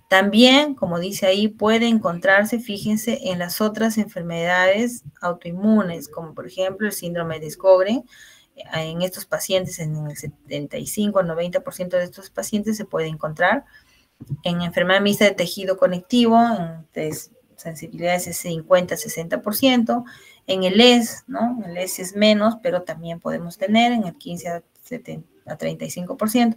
También, como dice ahí, puede encontrarse, fíjense, en las otras enfermedades autoinmunes, como por ejemplo el síndrome de Sjögren. En estos pacientes, en el 75 al 90% de estos pacientes se puede encontrar. En enfermedad mixta de tejido conectivo, en sensibilidades es 50-60%. En el ES, ¿no? El ES es menos, pero también podemos tener en el 15 a 35%.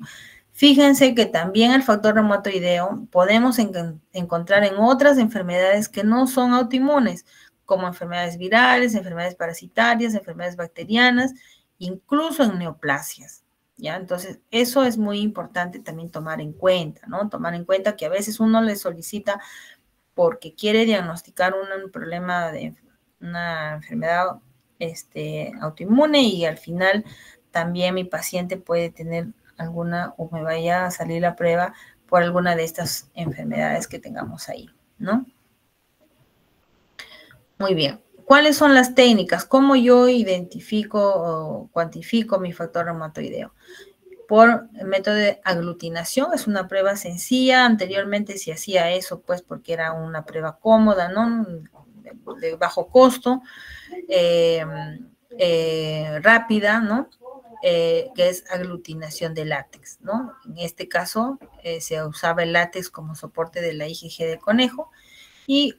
Fíjense que también el factor reumatoideo podemos encontrar en otras enfermedades que no son autoinmunes, como enfermedades virales, enfermedades parasitarias, enfermedades bacterianas, incluso en neoplasias, ¿ya? Entonces, eso es muy importante también tomar en cuenta, ¿no? Tomar en cuenta que a veces uno le solicita porque quiere diagnosticar un problema de una enfermedad autoinmune y al final también mi paciente puede tener alguna o me vaya a salir la prueba por alguna de estas enfermedades que tengamos ahí, ¿no? Muy bien. ¿Cuáles son las técnicas? ¿Cómo yo identifico o cuantifico mi factor reumatoideo? Por el método de aglutinación, es una prueba sencilla. Anteriormente se hacía eso, pues, porque era una prueba cómoda, ¿no? De bajo costo, rápida, ¿no? Que es aglutinación de látex, ¿no? En este caso se usaba el látex como soporte de la IgG de conejo y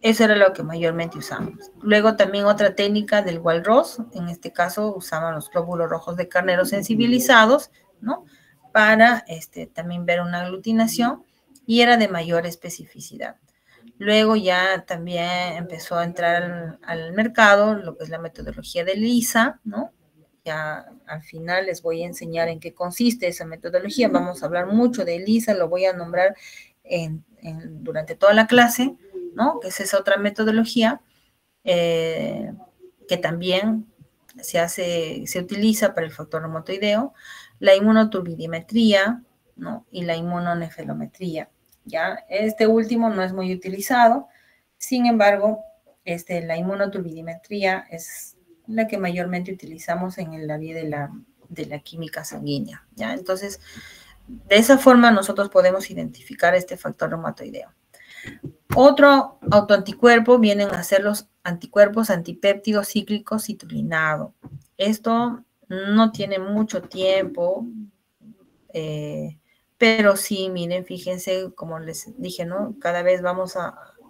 eso era lo que mayormente usábamos. Luego también otra técnica del Walross, en este caso usaban los glóbulos rojos de carnero sensibilizados, ¿no? Para también ver una aglutinación y era de mayor especificidad. Luego ya también empezó a entrar al mercado lo que es la metodología de ELISA, ¿no? Ya al final les voy a enseñar en qué consiste esa metodología. Vamos a hablar mucho de ELISA, lo voy a nombrar durante toda la clase, ¿no? Que es esa otra metodología que también se utiliza para el factor reumatoideo, la inmunoturbidimetría, ¿no? Y la inmunonefelometría, ¿ya? Este último no es muy utilizado, sin embargo, la inmunoturbidimetría es la que mayormente utilizamos en el área de la química sanguínea, ¿ya? Entonces, de esa forma nosotros podemos identificar este factor reumatoideo. Otro autoanticuerpo vienen a ser los anticuerpos antipéptidos cíclicos citrulinado. Esto no tiene mucho tiempo, pero sí, miren, fíjense, como les dije, ¿no? Cada vez vamos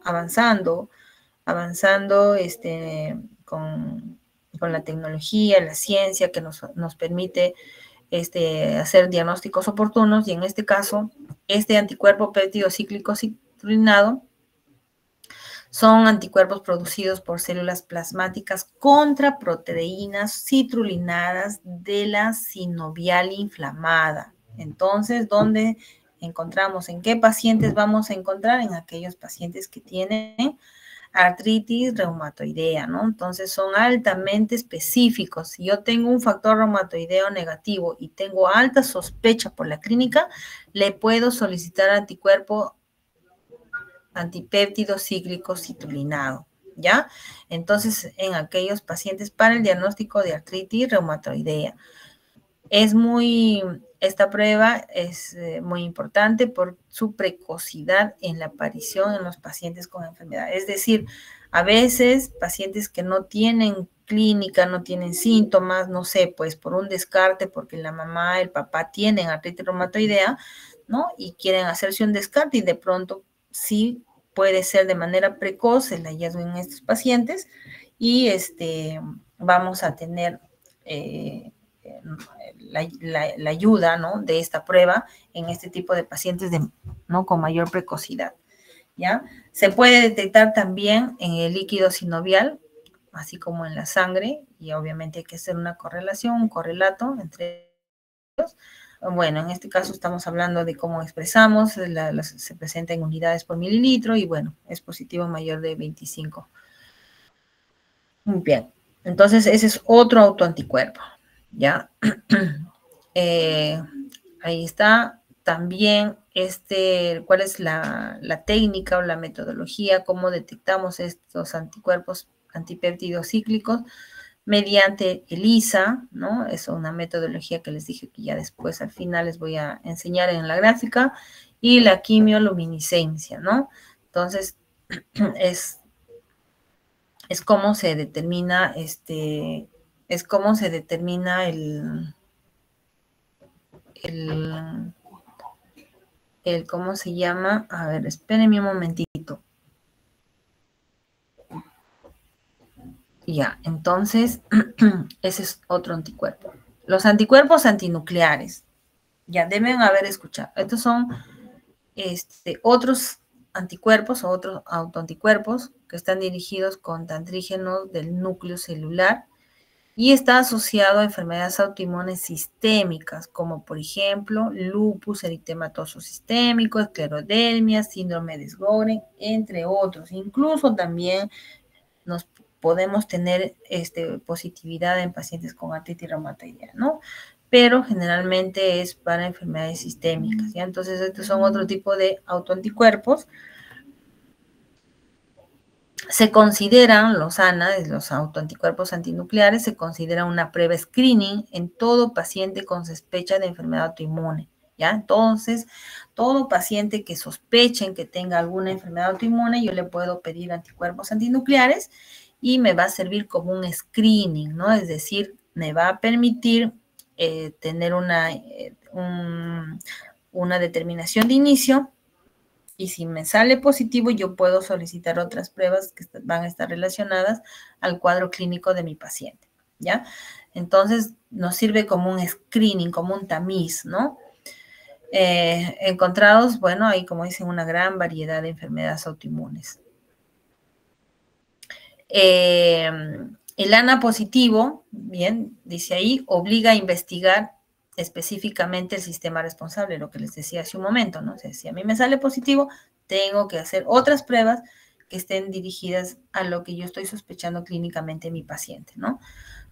avanzando con la tecnología, la ciencia que nos permite hacer diagnósticos oportunos, y en este caso, este anticuerpo péptido cíclico citrulinado Son anticuerpos producidos por células plasmáticas contra proteínas citrulinadas de la sinovial inflamada. Entonces, ¿dónde encontramos? ¿En qué pacientes vamos a encontrar? En aquellos pacientes que tienen artritis reumatoidea, ¿no? Entonces son altamente específicos. Si yo tengo un factor reumatoideo negativo y tengo alta sospecha por la clínica, le puedo solicitar anticuerpo antipéptido cíclico citrulinado, ¿ya? Entonces, en aquellos pacientes para el diagnóstico de artritis reumatoidea. Esta prueba es muy importante por su precocidad en la aparición en los pacientes con enfermedad. Es decir, a veces pacientes que no tienen clínica, no tienen síntomas, no sé, pues por un descarte, porque la mamá, el papá tienen artritis reumatoidea, ¿no? Y quieren hacerse un descarte y de pronto sí puede ser de manera precoz el hallazgo en estos pacientes y vamos a tener la ayuda, ¿no?, de esta prueba en este tipo de pacientes ¿no?, con mayor precocidad, ¿ya? Se puede detectar también en el líquido sinovial, así como en la sangre, y obviamente hay que hacer una correlación, un correlato entre ellos. Bueno, en este caso estamos hablando de cómo expresamos, se presenta en unidades por mililitro y bueno, es positivo mayor de 25. Muy bien, entonces ese es otro autoanticuerpo, ¿ya? Ahí está. También cuál es la técnica o la metodología, cómo detectamos estos anticuerpos antipéptidos cíclicos mediante ELISA, ¿no? Es una metodología que les dije que ya después al final les voy a enseñar en la gráfica, y la quimioluminiscencia, ¿no? Entonces, es cómo se determina es cómo se determina ¿cómo se llama? A ver, espérenme un momentito. Ya, entonces, ese es otro anticuerpo. Los anticuerpos antinucleares, ya deben haber escuchado. Estos son otros anticuerpos o otros autoanticuerpos que están dirigidos contra antígenos del núcleo celular y está asociado a enfermedades autoinmunes sistémicas, como por ejemplo lupus eritematoso sistémico, esclerodermia, síndrome de Sjögren, entre otros. Incluso también nos podemos tener positividad en pacientes con artritis reumatoidea, ¿no? Pero generalmente es para enfermedades sistémicas, ¿ya? Entonces, estos son otro tipo de autoanticuerpos. Se consideran los autoanticuerpos antinucleares, se considera una prueba screening en todo paciente con sospecha de enfermedad autoinmune, ¿ya? Entonces, todo paciente que sospechen que tenga alguna enfermedad autoinmune, yo le puedo pedir anticuerpos antinucleares y me va a servir como un screening, ¿no? Es decir, me va a permitir tener una determinación de inicio. Y si me sale positivo, yo puedo solicitar otras pruebas que van a estar relacionadas al cuadro clínico de mi paciente, ¿ya? Entonces, nos sirve como un screening, como un tamiz, ¿no? Encontrados, bueno, hay, como dicen, una gran variedad de enfermedades autoinmunes. El ANA positivo, bien, dice ahí, obliga a investigar específicamente el sistema responsable, lo que les decía hace un momento, ¿no? O sea, si a mí me sale positivo, tengo que hacer otras pruebas que estén dirigidas a lo que yo estoy sospechando clínicamente en mi paciente, ¿no?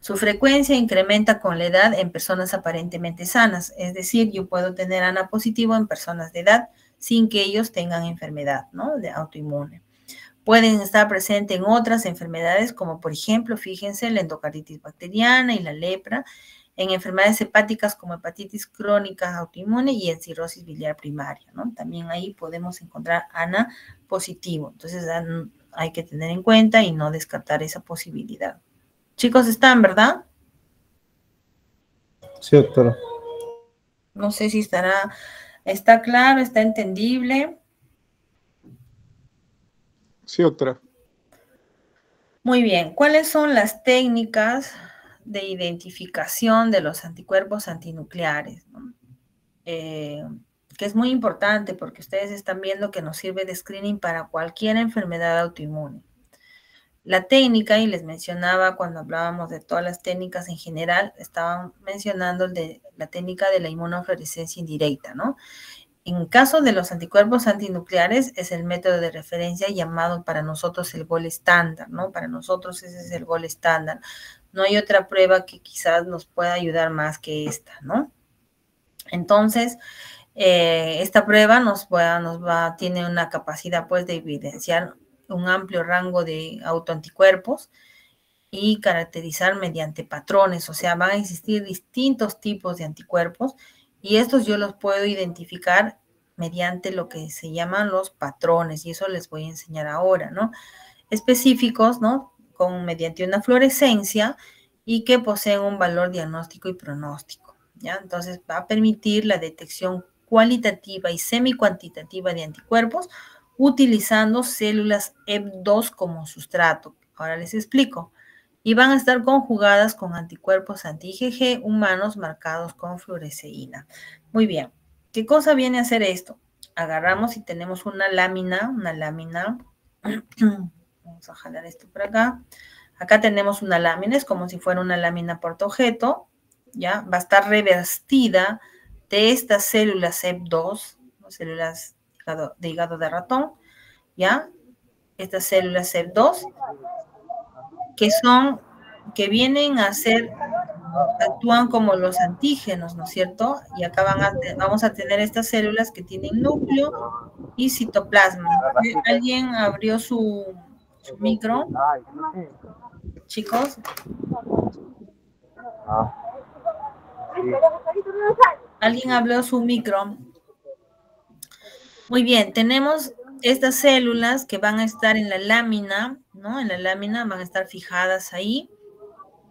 Su frecuencia incrementa con la edad en personas aparentemente sanas, es decir, yo puedo tener ANA positivo en personas de edad sin que ellos tengan enfermedad, ¿no?, de autoinmune. Pueden estar presentes en otras enfermedades, como por ejemplo, fíjense, la endocarditis bacteriana y la lepra, en enfermedades hepáticas como hepatitis crónica autoinmune y en cirrosis biliar primaria, ¿no? También ahí podemos encontrar ANA positivo. Entonces, hay que tener en cuenta y no descartar esa posibilidad. Chicos, ¿están, verdad? Sí, doctora. No sé si está claro, está entendible. Sí, doctora. Muy bien, ¿cuáles son las técnicas de identificación de los anticuerpos antinucleares, ¿no? que es muy importante porque ustedes están viendo que nos sirve de screening para cualquier enfermedad autoinmune. La técnica, y les mencionaba cuando hablábamos de todas las técnicas en general, estaban mencionando la técnica de la inmunofluorescencia indirecta, ¿no? En caso de los anticuerpos antinucleares, es el método de referencia llamado para nosotros el gol estándar, ¿no? Para nosotros ese es el gol estándar. No hay otra prueba que quizás nos pueda ayudar más que esta, ¿no? Entonces, esta prueba tiene una capacidad, pues, de evidenciar un amplio rango de autoanticuerpos y caracterizar mediante patrones, o sea, van a existir distintos tipos de anticuerpos y estos yo los puedo identificar mediante lo que se llaman los patrones, y eso les voy a enseñar ahora, ¿no? Específicos, ¿no? Mediante una fluorescencia y que poseen un valor diagnóstico y pronóstico, ¿ya? Entonces va a permitir la detección cualitativa y semicuantitativa de anticuerpos utilizando células EP2 como sustrato. Ahora les explico. Y van a estar conjugadas con anticuerpos anti-IgG humanos marcados con fluoresceína. Muy bien. ¿Qué cosa viene a hacer esto? Agarramos y tenemos una lámina. Vamos a jalar esto por acá. Acá tenemos una lámina, es como si fuera una lámina portaobjeto, ¿ya? Va a estar revestida de estas células EP2, ¿no? Células de hígado de ratón, ¿ya? Estas células EP2, que vienen a ser, actúan como los antígenos, ¿no es cierto? Y acá vamos a tener estas células que tienen núcleo y citoplasma. ¿Alguien abrió su micro? Chicos. ¿Alguien abrió su micro? Muy bien, tenemos estas células que van a estar en la lámina, ¿no? En la lámina van a estar fijadas ahí.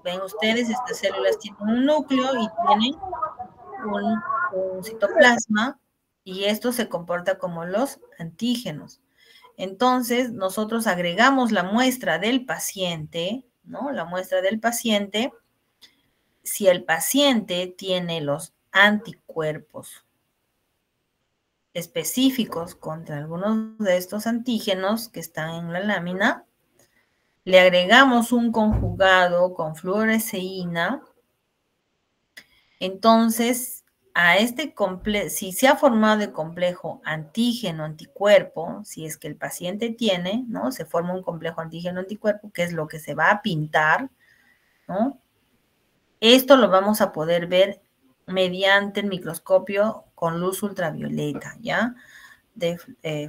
Ven ustedes, estas células tienen un núcleo y tienen un citoplasma y esto se comporta como los antígenos. Entonces, nosotros agregamos la muestra del paciente, ¿no? La muestra del paciente. Si el paciente tiene los anticuerpos específicos contra algunos de estos antígenos que están en la lámina, le agregamos un conjugado con fluoresceína. Entonces, si se ha formado el complejo antígeno-anticuerpo, si es que el paciente tiene, ¿no? Se forma un complejo antígeno-anticuerpo, que es lo que se va a pintar, ¿no? Esto lo vamos a poder ver mediante el microscopio con luz ultravioleta, ¿ya? De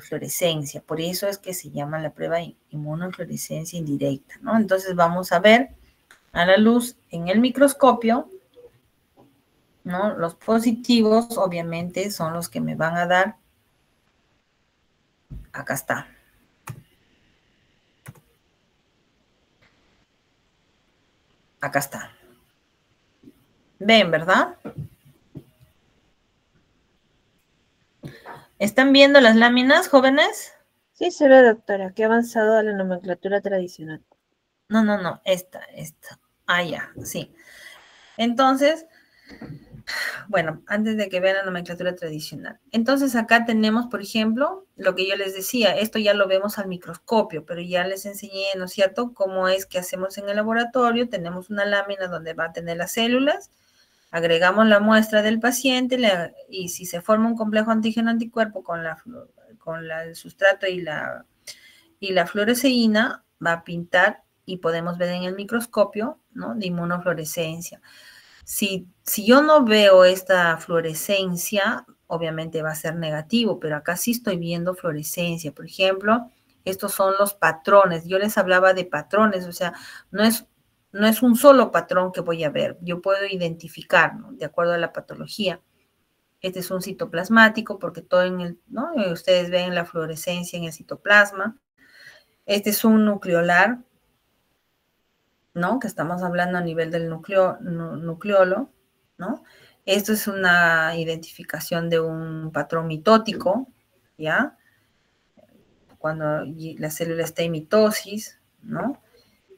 fluorescencia. Por eso es que se llama la prueba inmunofluorescencia indirecta, ¿no? Entonces vamos a ver a la luz en el microscopio, ¿no? Los positivos, obviamente, son los que me van a dar. Acá está. Acá está. Ven, ¿verdad? ¿Están viendo las láminas, jóvenes? Sí, se ve, doctora, que ha avanzado a la nomenclatura tradicional. No, esta. Ah, ya, sí. Entonces, bueno, antes de que vean la nomenclatura tradicional. Entonces, acá tenemos, por ejemplo, lo que yo les decía, esto ya lo vemos al microscopio, pero ya les enseñé, ¿no es cierto?, cómo es que hacemos en el laboratorio. Tenemos una lámina donde va a tener las células, agregamos la muestra del paciente y si se forma un complejo antígeno-anticuerpo con el sustrato y la fluoresceína, va a pintar y podemos ver en el microscopio, ¿no?, de inmunofluorescencia. Si yo no veo esta fluorescencia, obviamente va a ser negativo, pero acá sí estoy viendo fluorescencia. Por ejemplo, estos son los patrones. Yo les hablaba de patrones, o sea, no es un solo patrón que voy a ver. Yo puedo identificar, ¿no?, de acuerdo a la patología. Este es un citoplasmático porque todo ¿no? Ustedes ven la fluorescencia en el citoplasma. Este es un nucleolar, ¿no?, que estamos hablando a nivel del nucleolo, ¿no? Esto es una identificación de un patrón mitótico, ¿ya? Cuando la célula está en mitosis, ¿no?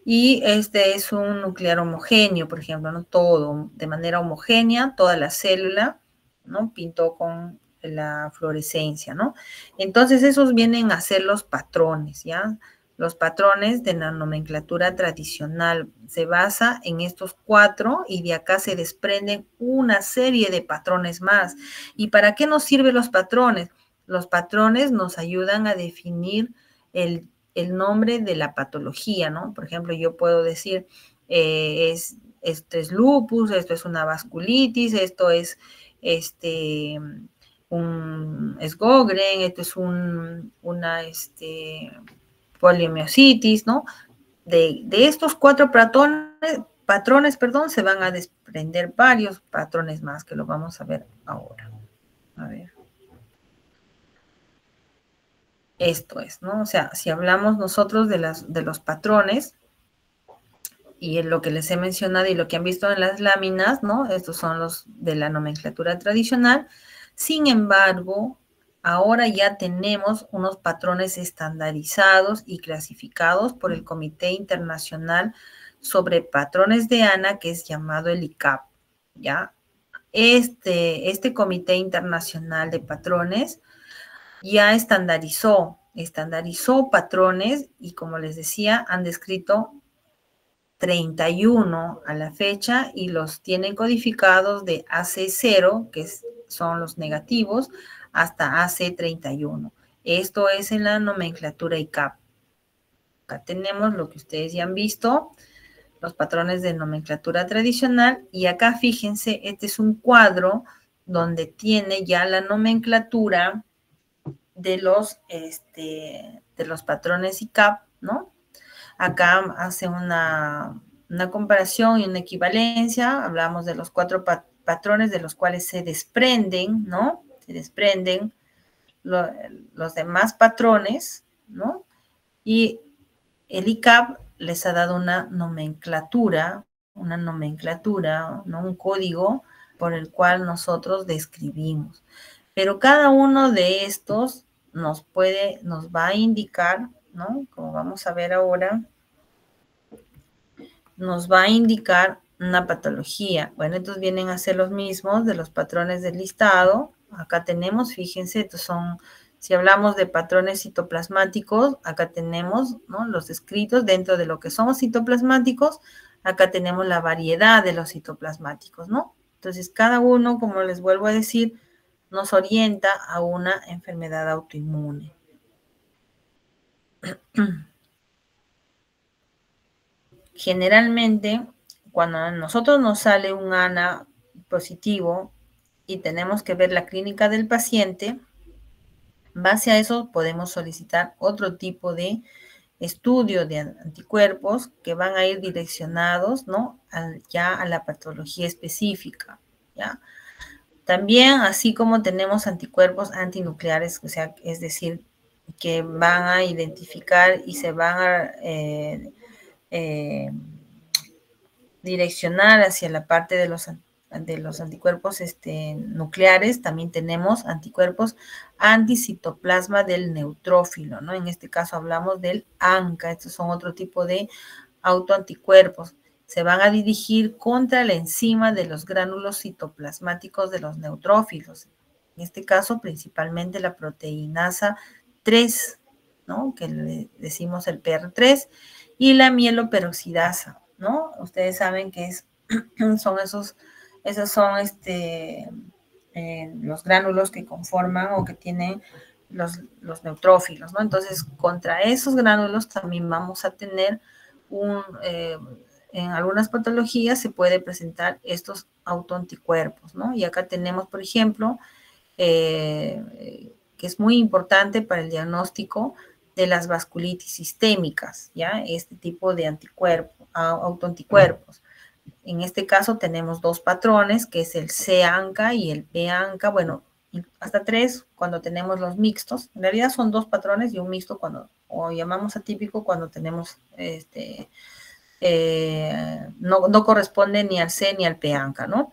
Y este es un nuclear homogéneo, por ejemplo, ¿no? Todo de manera homogénea, toda la célula, ¿no? Pintó con la fluorescencia, ¿no? Entonces, esos vienen a ser los patrones, ¿ya? Los patrones de la nomenclatura tradicional. Se basa en estos 4 y de acá se desprenden una serie de patrones más. ¿Y para qué nos sirven los patrones? Los patrones nos ayudan a definir el nombre de la patología, ¿no? Por ejemplo, yo puedo decir, esto es lupus, esto es una vasculitis, esto es un Sjögren, esto es una poliomielitis, ¿no? De estos 4 patrones, se van a desprender varios patrones más que lo vamos a ver ahora. A ver. Esto es, ¿no? O sea, si hablamos nosotros de los patrones, y en lo que les he mencionado y lo que han visto en las láminas, ¿no? Estos son los de la nomenclatura tradicional. Sin embargo, ahora ya tenemos unos patrones estandarizados y clasificados por el Comité Internacional sobre Patrones de ANA, que es llamado el ICAP, ¿ya? Este Comité Internacional de Patrones ya estandarizó patrones y, como les decía, han descrito 31 a la fecha y los tienen codificados de AC0, que son los negativos, hasta AC31. Esto es en la nomenclatura ICAP. Acá tenemos lo que ustedes ya han visto, los patrones de nomenclatura tradicional, y acá fíjense, este es un cuadro donde tiene ya la nomenclatura de los patrones ICAP, ¿no? Acá hace una comparación y una equivalencia. Hablamos de los 4 patrones de los cuales se desprenden, ¿no? Se desprenden los demás patrones, ¿no? Y el ICAP les ha dado una nomenclatura, ¿no? Un código por el cual nosotros describimos. Pero cada uno de estos nos va a indicar, ¿no? Como vamos a ver ahora, nos va a indicar una patología. Bueno, estos vienen a ser los mismos de los patrones del listado. Acá tenemos, fíjense, estos son, si hablamos de patrones citoplasmáticos, acá tenemos, ¿no? Los descritos dentro de lo que somos citoplasmáticos. Acá tenemos la variedad de los citoplasmáticos, ¿no? Entonces, cada uno, como les vuelvo a decir, nos orienta a una enfermedad autoinmune. Generalmente, cuando a nosotros nos sale un ANA positivo y tenemos que ver la clínica del paciente, en base a eso podemos solicitar otro tipo de estudio de anticuerpos que van a ir direccionados, ¿no? Ya a la patología específica, ¿ya? También, así como tenemos anticuerpos antinucleares, o sea, es decir, que van a identificar y se van a direccionar hacia la parte de los anticuerpos nucleares, también tenemos anticuerpos anticitoplasma del neutrófilo, ¿no? En este caso hablamos del ANCA, estos son otro tipo de autoanticuerpos. Se van a dirigir contra la enzima de los gránulos citoplasmáticos de los neutrófilos. En este caso, principalmente la proteinasa 3, ¿no? Que le decimos el PR3, y la mieloperoxidasa, ¿no? Ustedes saben que son esos son los gránulos que conforman o que tienen los neutrófilos, ¿no? Entonces, contra esos gránulos también vamos a tener en algunas patologías se puede presentar estos autoanticuerpos, ¿no? Y acá tenemos, por ejemplo, que es muy importante para el diagnóstico de las vasculitis sistémicas, ¿ya? Este tipo de autoanticuerpos. En este caso tenemos 2 patrones, que es el C-ANCA y el P-ANCA, bueno, hasta 3 cuando tenemos los mixtos. En realidad son 2 patrones y un mixto o llamamos atípico cuando tenemos no corresponde ni al C ni al P-ANCA, ¿no?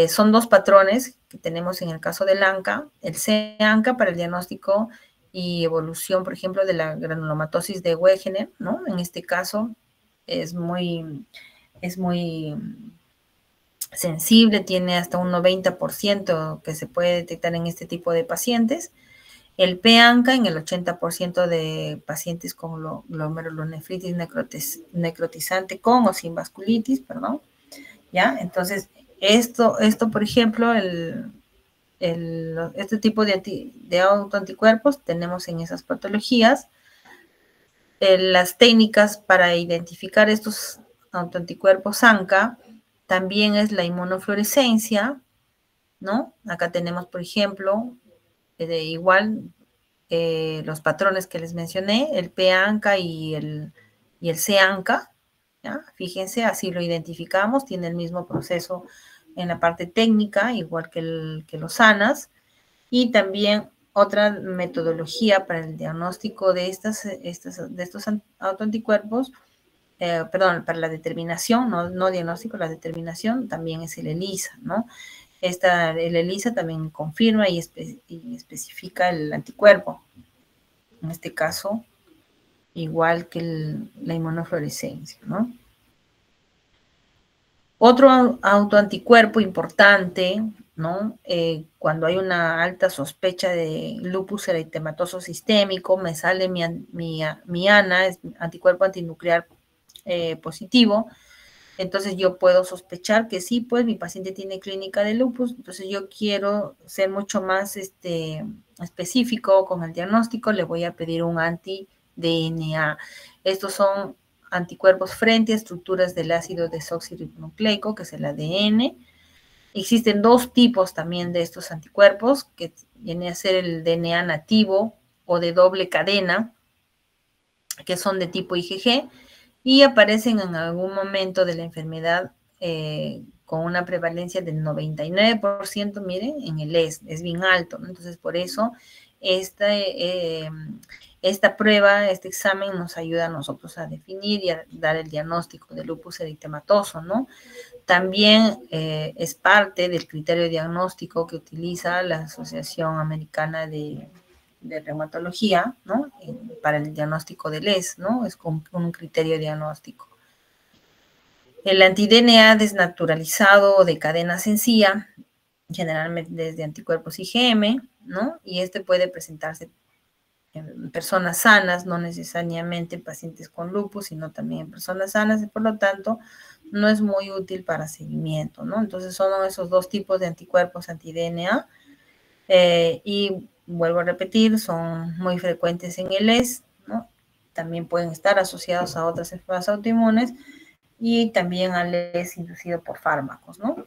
Son 2 patrones que tenemos en el caso del ANCA, el C-ANCA para el diagnóstico y evolución, por ejemplo, de la granulomatosis de Wegener, ¿no? En este caso es muy sensible, tiene hasta un 90% que se puede detectar en este tipo de pacientes. El P-ANCA en el 80% de pacientes con glomerulonefritis necrotizante con o sin vasculitis, perdón. ¿Ya? Entonces, esto por ejemplo, este tipo de autoanticuerpos tenemos en esas patologías. Las técnicas para identificar estos autoanticuerpos ANCA también es la inmunofluorescencia, ¿no? Acá tenemos, por ejemplo, los patrones que les mencioné, el P-ANCA y el C-ANCA, ¿ya? Fíjense, así lo identificamos, tiene el mismo proceso en la parte técnica, igual que los ANAS, y también otra metodología para el diagnóstico de estos autoanticuerpos, para la determinación, no diagnóstico, la determinación también es el ELISA, ¿no? El ELISA también confirma y especifica el anticuerpo. En este caso, igual que la inmunofluorescencia, ¿no? Otro autoanticuerpo importante, ¿no? Cuando hay una alta sospecha de lupus eritematoso sistémico, me sale mi ANA, es anticuerpo antinuclear positivo. Entonces yo puedo sospechar que sí, pues mi paciente tiene clínica de lupus, entonces yo quiero ser mucho más específico con el diagnóstico, le voy a pedir un anti-DNA. Estos son anticuerpos frente a estructuras del ácido desoxirribonucleico, que es el ADN. Existen dos tipos también de estos anticuerpos, que viene a ser el DNA nativo o de doble cadena, que son de tipo IgG, y aparecen en algún momento de la enfermedad con una prevalencia del 99%, miren, en el es bien alto, ¿no? Entonces, por eso, esta prueba, este examen nos ayuda a nosotros a definir y a dar el diagnóstico de lupus eritematoso, ¿no? También es parte del criterio diagnóstico que utiliza la Asociación Americana de Reumatología, ¿no? Para el diagnóstico del ES, ¿no? Es un criterio diagnóstico. El anti-DNA desnaturalizado de cadena sencilla, generalmente es de anticuerpos IgM, ¿no? Y este puede presentarse en personas sanas, no necesariamente en pacientes con lupus, sino también en personas sanas, y por lo tanto no es muy útil para seguimiento, ¿no? Entonces son esos dos tipos de anticuerpos anti-DNA, y vuelvo a repetir, son muy frecuentes en el ES, ¿no? También pueden estar asociados a otras enfermedades autoinmunes y también al ES inducido por fármacos, ¿no?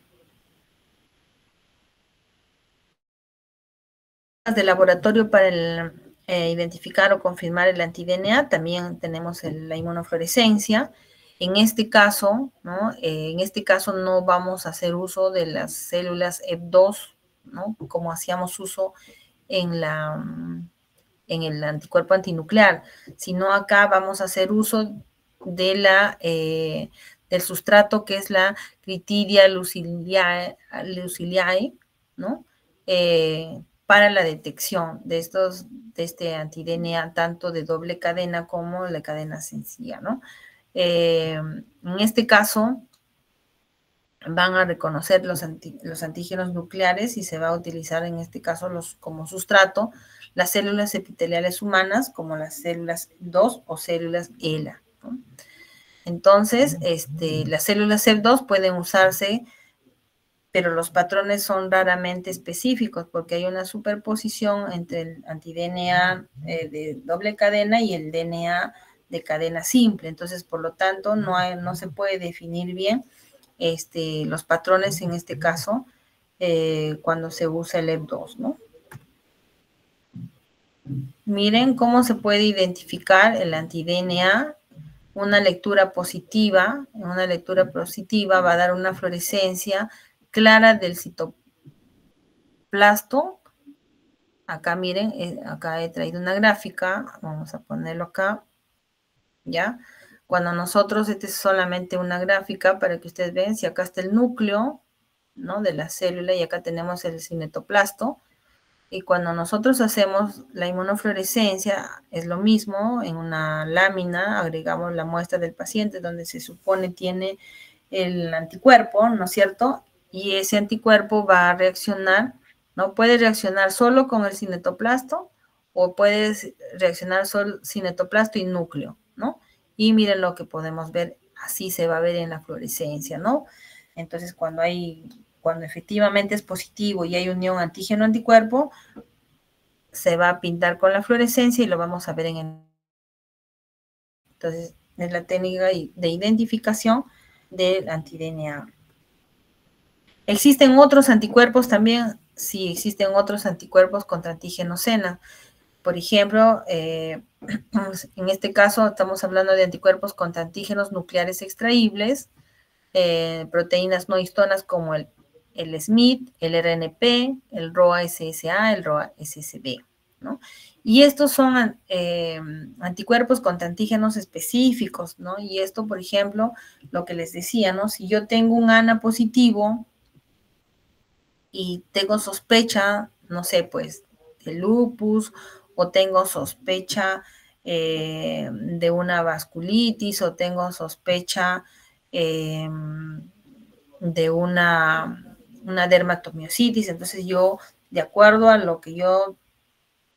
De laboratorio para identificar o confirmar el anti-DNA, también tenemos la inmunofluorescencia. En este caso, ¿no? En este caso no vamos a hacer uso de las células EP2, ¿no? Como hacíamos uso en el anticuerpo antinuclear, sino acá vamos a hacer uso de del sustrato que es la Critidia luciliae, ¿no? Para la detección de este anti-DNA, tanto de doble cadena como de la cadena sencilla, ¿no? En este caso, van a reconocer los antígenos nucleares y se va a utilizar en este caso como sustrato las células epiteliales humanas como las células 2 o células ELA, ¿no? Entonces, las células CEP2 pueden usarse, pero los patrones son raramente específicos porque hay una superposición entre el anti-DNA de doble cadena y el DNA de cadena simple. Entonces, por lo tanto, no se puede definir bien los patrones en este caso cuando se usa el EP2, ¿no? Miren cómo se puede identificar el anti-DNA. Una lectura positiva va a dar una fluorescencia clara del citoplasto. Acá miren, acá he traído una gráfica, vamos a ponerlo acá, ¿ya? Cuando nosotros, esta es solamente una gráfica para que ustedes vean, si acá está el núcleo, ¿no? De la célula y acá tenemos el cinetoplasto, y cuando nosotros hacemos la inmunofluorescencia, es lo mismo, en una lámina agregamos la muestra del paciente donde se supone tiene el anticuerpo, ¿no es cierto? y ese anticuerpo va a reaccionar, ¿no? Puede reaccionar solo con el cinetoplasto o puede reaccionar solo cinetoplasto y núcleo, ¿no? Y miren lo que podemos ver, así se va a ver en la fluorescencia, ¿no? Entonces, cuando efectivamente es positivo y hay unión antígeno-anticuerpo, se va a pintar con la fluorescencia y lo vamos a ver en el... Entonces, es la técnica de identificación del anti-DNA. Existen otros anticuerpos también, sí, existen otros anticuerpos contra antígeno SENA. Por ejemplo, en este caso estamos hablando de anticuerpos contra antígenos nucleares extraíbles, proteínas no histonas como el SMIT, el RNP, el ROA-SSA, el ROA-SSB, ¿no? Y estos son anticuerpos contra antígenos específicos, ¿no? Y esto, por ejemplo, lo que les decía, ¿no? Si yo tengo un ANA positivo y tengo sospecha, no sé, pues, de lupus, o tengo sospecha de una vasculitis, o tengo sospecha de una dermatomiositis, entonces yo, de acuerdo a lo que yo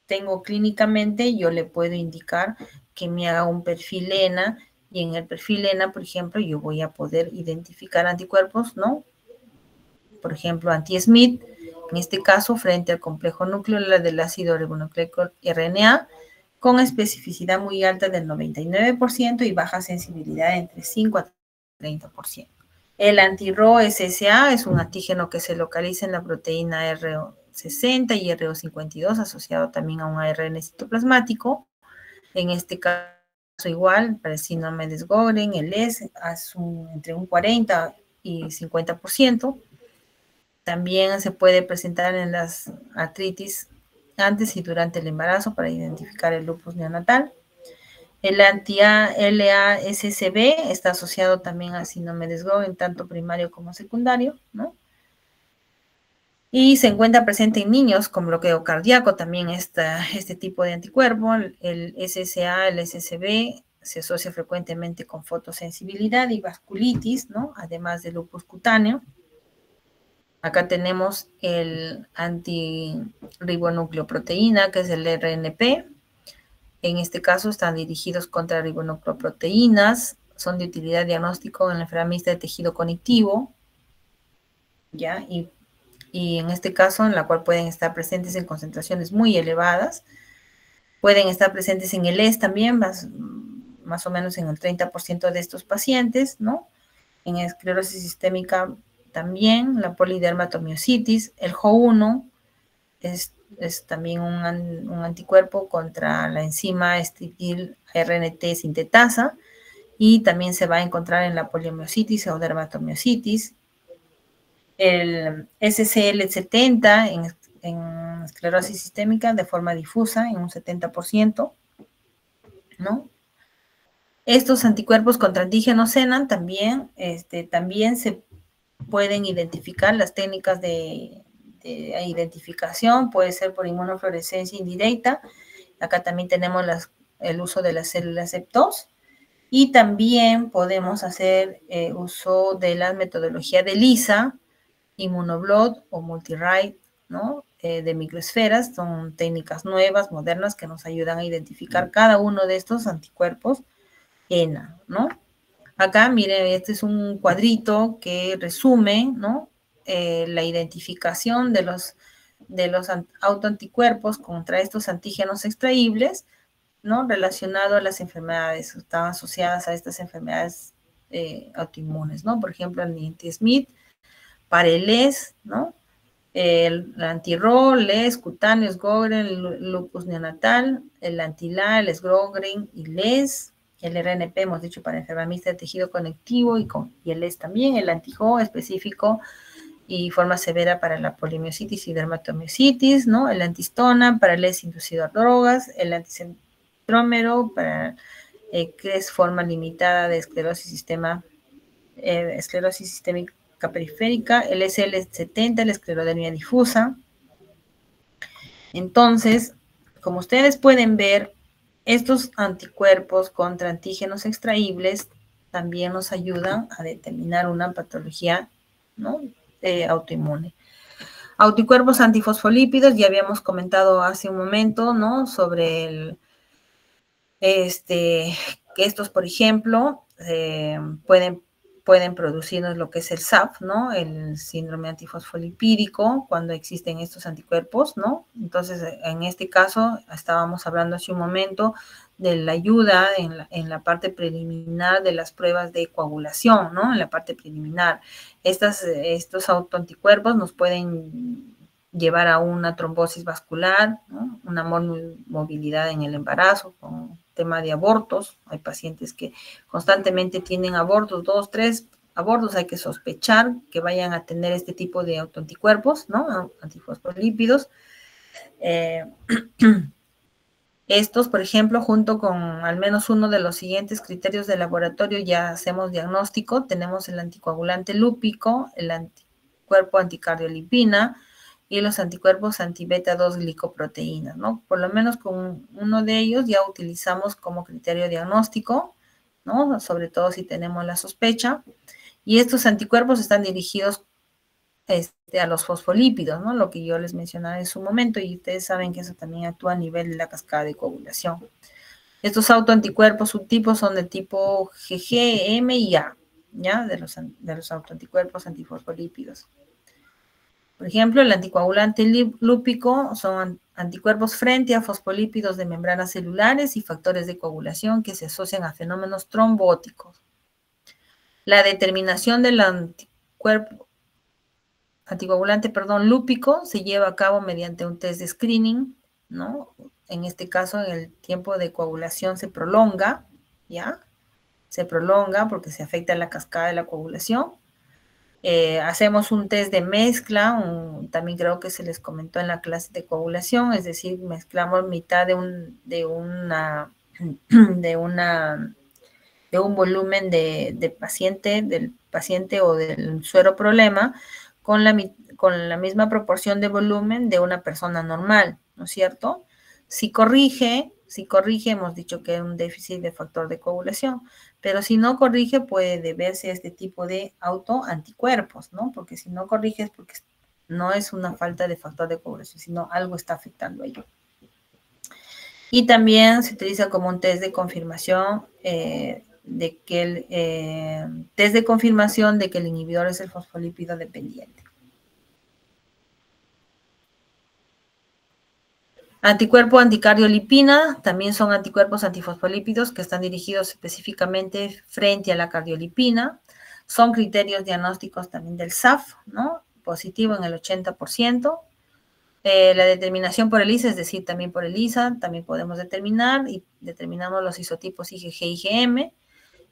tengo clínicamente, yo le puedo indicar que me haga un perfil ENA, y en el perfil ENA, por ejemplo, yo voy a poder identificar anticuerpos, ¿no? Por ejemplo, anti-SMIT, en este caso, frente al complejo nucleolar del ácido ribonucleico RNA, con especificidad muy alta del 99% y baja sensibilidad entre 5 a 30%. El anti-RO-SSA es un antígeno que se localiza en la proteína RO60 y RO52, asociado también a un ARN citoplasmático. En este caso, igual, para el síndrome de Sjögren, el S, entre un 40 y 50%. También se puede presentar en las artritis antes y durante el embarazo para identificar el lupus neonatal. El anti-LASSB está asociado también al síndrome de Sjögren, tanto primario como secundario, ¿no? Y se encuentra presente en niños con bloqueo cardíaco también este tipo de anticuerpo. El SSA, el SSB se asocia frecuentemente con fotosensibilidad y vasculitis, ¿no? Además de lupus cutáneo. Acá tenemos el antirribonucleoproteína, que es el RNP. En este caso están dirigidos contra ribonucleoproteínas, son de utilidad diagnóstico en la enfermedad mixta de tejido conectivo, ¿ya? Y en este caso, en la cual pueden estar presentes en concentraciones muy elevadas, pueden estar presentes en el ES también, más o menos en el 30% de estos pacientes, ¿no? En esclerosis sistémica también, la polidermatomiositis, el JO1 es también un anticuerpo contra la enzima estritil RNT sintetasa, y también se va a encontrar en la poliomiositis o dermatomiositis. El SCL70 en esclerosis sistémica de forma difusa en un 70%, ¿no? Estos anticuerpos contra antígenos SENA también se pueden identificar. Las técnicas de identificación puede ser por inmunofluorescencia indirecta. Acá también tenemos el uso de las células CEP2, y también podemos hacer uso de la metodología de ELISA, Immunoblot o Multirite, ¿no? De microesferas. Son técnicas nuevas, modernas, que nos ayudan a identificar cada uno de estos anticuerpos ENA, ¿no? Acá, miren, este es un cuadrito que resume, ¿no? La identificación de los autoanticuerpos contra estos antígenos extraíbles, ¿no? Relacionado a las enfermedades, están asociadas a estas enfermedades autoinmunes, ¿no? Por ejemplo, el anti-SMIT, para el LES, ¿no? El anti-RO, LES, cutáneo, Sjögren, lupus neonatal, el anti-LA, el Sjögren y LES, el RNP, hemos dicho, para enfermedad mixta de tejido conectivo, y el LES también, el anti-JO específico y forma severa para la polimiositis y dermatomiositis, ¿no? El antistona para el LES inducido a drogas, el anticentrómero para que es forma limitada de esclerosis sistémica periférica, el SL70, la esclerodermia difusa. Entonces, como ustedes pueden ver, estos anticuerpos contra antígenos extraíbles también nos ayudan a determinar una patología, ¿no? autoinmune. Anticuerpos antifosfolípidos, ya habíamos comentado hace un momento, ¿no? Sobre que estos, por ejemplo, pueden producirnos lo que es el SAF, ¿no? El síndrome antifosfolipídico, cuando existen estos anticuerpos, ¿no? Entonces, en este caso, estábamos hablando hace un momento de la ayuda en la parte preliminar de las pruebas de coagulación, ¿no? En la parte preliminar. Estos autoanticuerpos nos pueden llevar a una trombosis vascular, ¿no? Una movilidad en el embarazo, con tema de abortos. Hay pacientes que constantemente tienen abortos, 2, 3 abortos. Hay que sospechar que vayan a tener este tipo de autoanticuerpos, ¿no? Antifosfolípidos. Estos, por ejemplo, junto con al menos uno de los siguientes criterios de laboratorio, ya hacemos diagnóstico. Tenemos el anticoagulante lúpico, el anticuerpo anticardiolipina y los anticuerpos anti-beta 2 glicoproteínas, ¿no? Por lo menos con uno de ellos ya utilizamos como criterio diagnóstico, ¿no? Sobre todo si tenemos la sospecha. Y estos anticuerpos están dirigidos a los fosfolípidos, ¿no? Lo que yo les mencionaba en su momento, y ustedes saben que eso también actúa a nivel de la cascada de coagulación. Estos autoanticuerpos subtipos son de tipo GG, M y A, ¿ya? De los autoanticuerpos antifosfolípidos. Por ejemplo, el anticoagulante lúpico son anticuerpos frente a fosfolípidos de membranas celulares y factores de coagulación que se asocian a fenómenos trombóticos. La determinación del anticoagulante lúpico se lleva a cabo mediante un test de screening, ¿no? En este caso, el tiempo de coagulación se prolonga, ¿ya? Se prolonga porque se afecta la cascada de la coagulación. Hacemos un test de mezcla, también creo que se les comentó en la clase de coagulación, es decir, mezclamos mitad de un volumen del paciente o del suero problema con la misma proporción de volumen de una persona normal, ¿no es cierto? Si corrige, hemos dicho que es un déficit de factor de coagulación, pero si no corrige puede deberse a este tipo de autoanticuerpos, ¿no? Porque si no corrige es porque no es una falta de factor de coagulación, sino algo está afectando a ello. Y también se utiliza como un test de confirmación de que el inhibidor es el fosfolípido dependiente. Anticuerpo anticardiolipina, también son anticuerpos antifosfolípidos que están dirigidos específicamente frente a la cardiolipina. Son criterios diagnósticos también del SAF, ¿no? Positivo en el 80%. La determinación por ELISA, es decir, también por ELISA, también podemos determinar y determinamos los isotipos IgG y IgM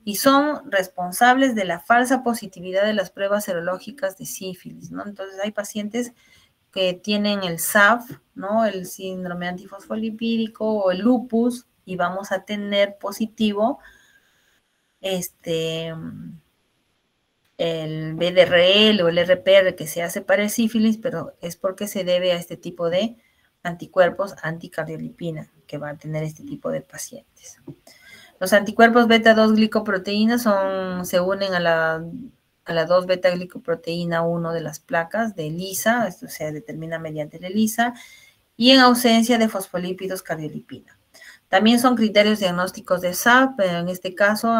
y son responsables de la falsa positividad de las pruebas serológicas de sífilis, ¿no? Entonces hay pacientes que tienen el SAF, ¿no? El síndrome antifosfolipídico o el lupus y vamos a tener positivo el BDRL o el RPR que se hace para el sífilis, pero es porque se debe a este tipo de anticuerpos anticardiolipina que van a tener este tipo de pacientes. Los anticuerpos beta 2 glicoproteínas se unen a la 2 beta glicoproteína 1 de las placas de ELISA, esto se determina mediante el ELISA, y en ausencia de fosfolípidos cardiolipina. También son criterios diagnósticos de SAF, pero en este caso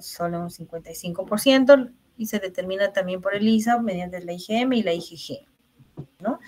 solo un 55%, y se determina también por ELISA mediante la IgM y la IgG, ¿no?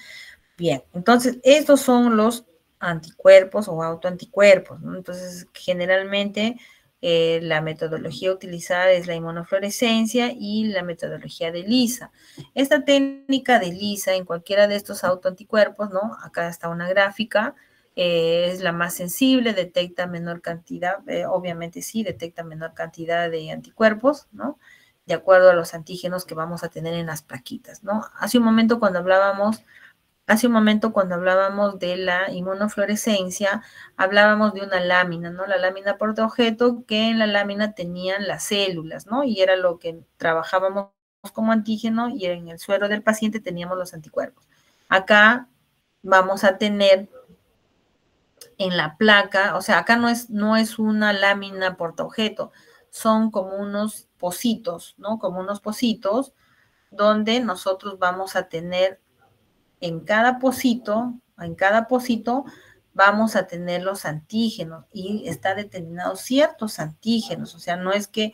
Bien, entonces estos son los anticuerpos o autoanticuerpos, ¿no? Entonces generalmente la metodología utilizada es la inmunofluorescencia y la metodología de ELISA. Esta técnica de ELISA en cualquiera de estos autoanticuerpos, ¿no? Acá está una gráfica, es la más sensible, detecta menor cantidad, obviamente sí, detecta menor cantidad de anticuerpos, ¿no? De acuerdo a los antígenos que vamos a tener en las plaquitas, ¿no? Hace un momento cuando hablábamos de la inmunofluorescencia, hablábamos de una lámina, ¿no? La lámina portaobjeto, que en la lámina tenían las células, ¿no? Y era lo que trabajábamos como antígeno y en el suero del paciente teníamos los anticuerpos. Acá vamos a tener en la placa, o sea, acá no es una lámina portaobjeto, son como unos pocitos, ¿no? Como unos pocitos donde nosotros vamos a tener en cada pocito vamos a tener los antígenos y está determinados ciertos antígenos, o sea, no es que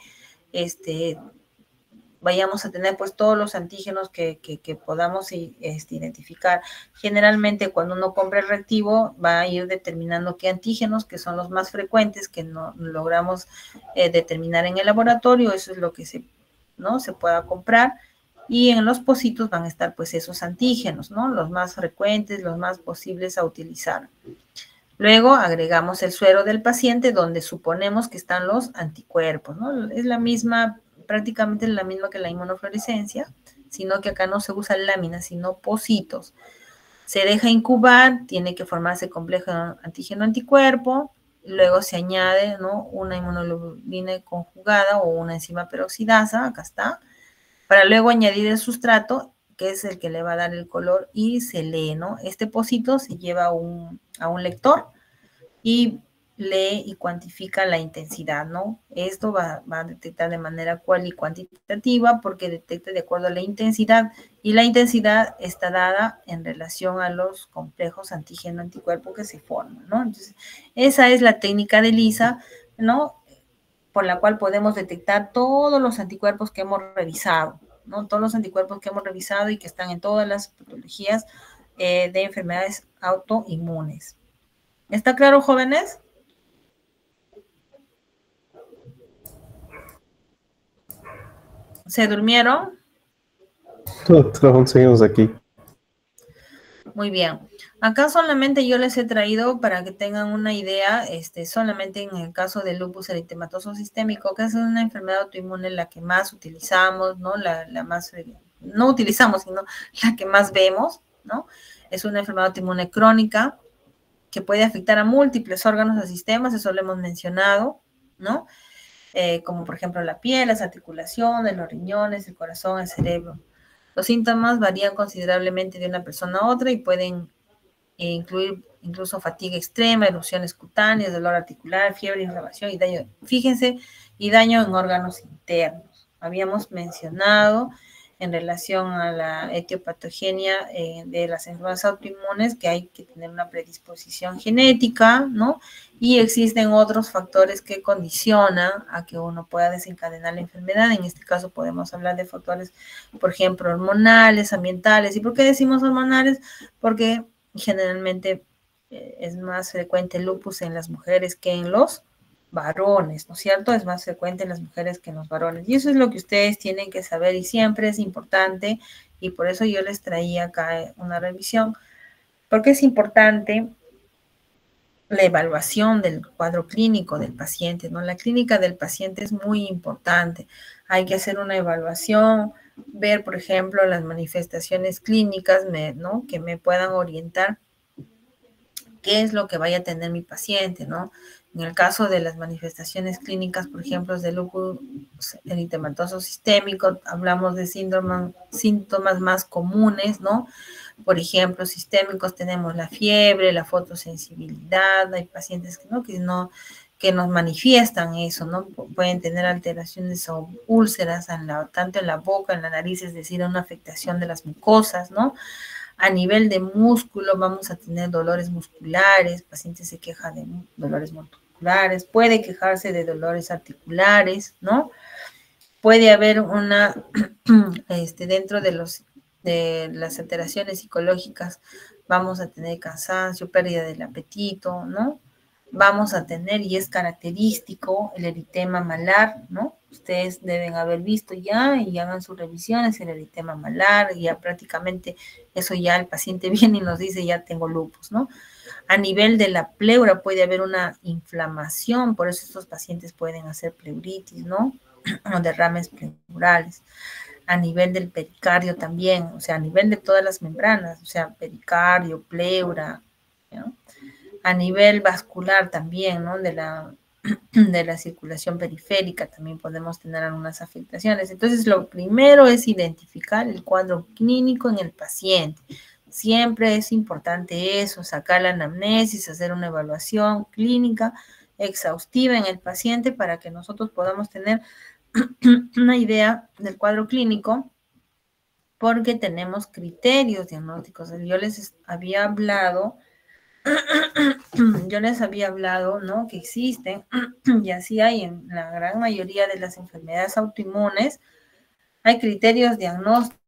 vayamos a tener pues todos los antígenos que podamos identificar. Generalmente cuando uno compra el reactivo va a ir determinando qué antígenos, que son los más frecuentes, que no logramos determinar en el laboratorio, eso es lo que se pueda comprar, y en los pocitos van a estar pues esos antígenos, ¿no? Los más frecuentes, los más posibles a utilizar. Luego agregamos el suero del paciente donde suponemos que están los anticuerpos, ¿no? Es la misma, prácticamente la misma que la inmunofluorescencia, sino que acá no se usa láminas, sino pocitos. Se deja incubar, tiene que formarse complejo antígeno-anticuerpo, luego se añade, ¿no?, una inmunoglobulina conjugada o una enzima peroxidasa, acá está, para luego añadir el sustrato, que es el que le va a dar el color, y se lee, ¿no? Este pocito se lleva a un lector y lee y cuantifica la intensidad, ¿no? Esto va a detectar de manera cual y cuantitativa porque detecta de acuerdo a la intensidad, y la intensidad está dada en relación a los complejos antígeno-anticuerpo que se forman, ¿no? Entonces, esa es la técnica de ELISA, ¿no?, por la cual podemos detectar todos los anticuerpos que hemos revisado, ¿no? Todos los anticuerpos que hemos revisado y que están en todas las patologías de enfermedades autoinmunes. ¿Está claro, jóvenes? ¿Se durmieron? Aún seguimos aquí. Muy bien. Acá solamente yo les he traído para que tengan una idea, solamente en el caso del lupus eritematoso sistémico, que es una enfermedad autoinmune la que más utilizamos, ¿no? La más, no utilizamos, sino la que más vemos, ¿no? Es una enfermedad autoinmune crónica que puede afectar a múltiples órganos o sistemas, eso lo hemos mencionado, ¿no? Como por ejemplo la piel, las articulaciones, los riñones, el corazón, el cerebro. Los síntomas varían considerablemente de una persona a otra y pueden incluir incluso fatiga extrema, erupciones cutáneas, dolor articular, fiebre, inflamación y daño. Fíjense, y daño en órganos internos. Habíamos mencionado en relación a la etiopatogenia de las enfermedades autoinmunes que hay que tener una predisposición genética, ¿no? Y existen otros factores que condicionan a que uno pueda desencadenar la enfermedad. En este caso podemos hablar de factores, por ejemplo, hormonales, ambientales. ¿Y por qué decimos hormonales? Porque generalmente es más frecuente el lupus en las mujeres que en los varones, ¿no es cierto? Es más frecuente en las mujeres que en los varones. Y eso es lo que ustedes tienen que saber y siempre es importante, y por eso yo les traía acá una revisión, porque es importante la evaluación del cuadro clínico del paciente, ¿no? La clínica del paciente es muy importante. Hay que hacer una evaluación, ver, por ejemplo, las manifestaciones clínicas, ¿no?, que me puedan orientar qué es lo que vaya a tener mi paciente, ¿no? En el caso de las manifestaciones clínicas, por ejemplo, de lupus eritematoso sistémico, hablamos de síntomas más comunes, ¿no? Por ejemplo, sistémicos tenemos la fiebre, la fotosensibilidad, hay pacientes que nos manifiestan eso, ¿no? Pueden tener alteraciones o úlceras tanto en la boca, en la nariz, es decir, una afectación de las mucosas, ¿no? A nivel de músculo vamos a tener dolores musculares, pacientes se quejan de dolores musculares, puede quejarse de dolores articulares, ¿no? Puede haber dentro de las alteraciones psicológicas, vamos a tener cansancio, pérdida del apetito, ¿no? Vamos a tener, y es característico, el eritema malar, ¿no? Ustedes deben haber visto ya y hagan sus revisiones, el eritema malar, y ya prácticamente eso ya el paciente viene y nos dice ya tengo lupus, ¿no? A nivel de la pleura puede haber una inflamación, por eso estos pacientes pueden hacer pleuritis, ¿no? O derrames pleurales. A nivel del pericardio también, o sea, a nivel de todas las membranas, o sea, pericardio, pleura, ¿no? A nivel vascular también, ¿no? De la circulación periférica también podemos tener algunas afectaciones. Entonces, lo primero es identificar el cuadro clínico en el paciente. Siempre es importante eso, sacar la anamnesis, hacer una evaluación clínica exhaustiva en el paciente para que nosotros podamos tener una idea del cuadro clínico porque tenemos criterios diagnósticos. Yo les había hablado, ¿no? Que existen, y así hay en la gran mayoría de las enfermedades autoinmunes, hay criterios diagnósticos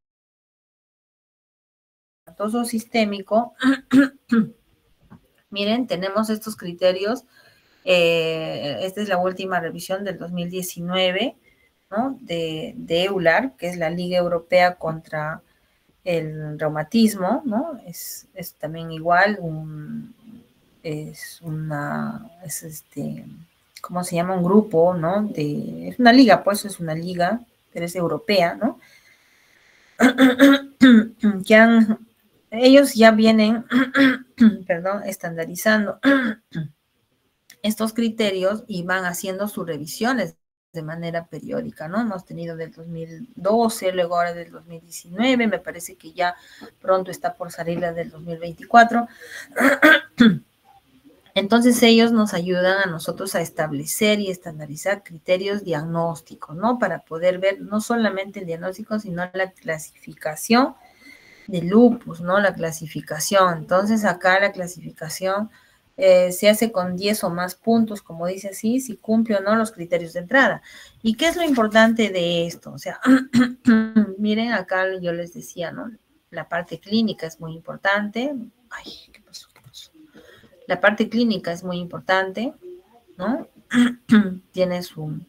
sistémico. Miren, tenemos estos criterios. Esta es la última revisión del 2019, ¿no? De EULAR, que es la Liga Europea contra el Reumatismo, ¿no? Es también igual, ¿cómo se llama? Un grupo, ¿no? Es una liga, pues es una liga, pero es europea, ¿no? Ellos ya vienen, perdón, estandarizando estos criterios y van haciendo sus revisiones de manera periódica, ¿no? Hemos tenido del 2012, luego ahora del 2019, me parece que ya pronto está por salir la del 2024. Entonces ellos nos ayudan a nosotros a establecer y estandarizar criterios diagnósticos, ¿no? Para poder ver no solamente el diagnóstico, sino la clasificación de lupus, ¿no? La clasificación. Entonces acá la clasificación se hace con 10 o más puntos, como dice así, si cumple o no los criterios de entrada. ¿Y qué es lo importante de esto? O sea, miren, acá yo les decía, ¿no? La parte clínica es muy importante. Ay, ¿qué pasó? La parte clínica es muy importante, ¿no? Tiene su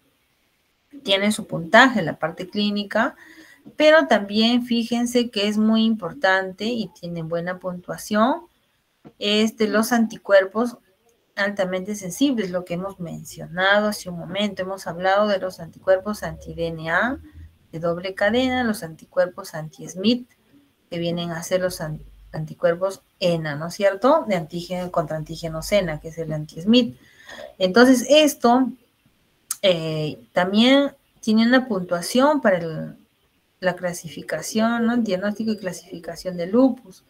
puntaje la parte clínica, pero también fíjense que es muy importante y tiene buena puntuación los anticuerpos altamente sensibles, lo que hemos mencionado hace un momento. Hemos hablado de los anticuerpos anti-DNA de doble cadena, los anticuerpos anti-SMIT, que vienen a ser los anticuerpos ENA, ¿no es cierto? De antígeno contra antígeno ENA, que es el anti-SMIT. Entonces, esto también tiene una puntuación para la clasificación, ¿no? Diagnóstico y clasificación de lupus.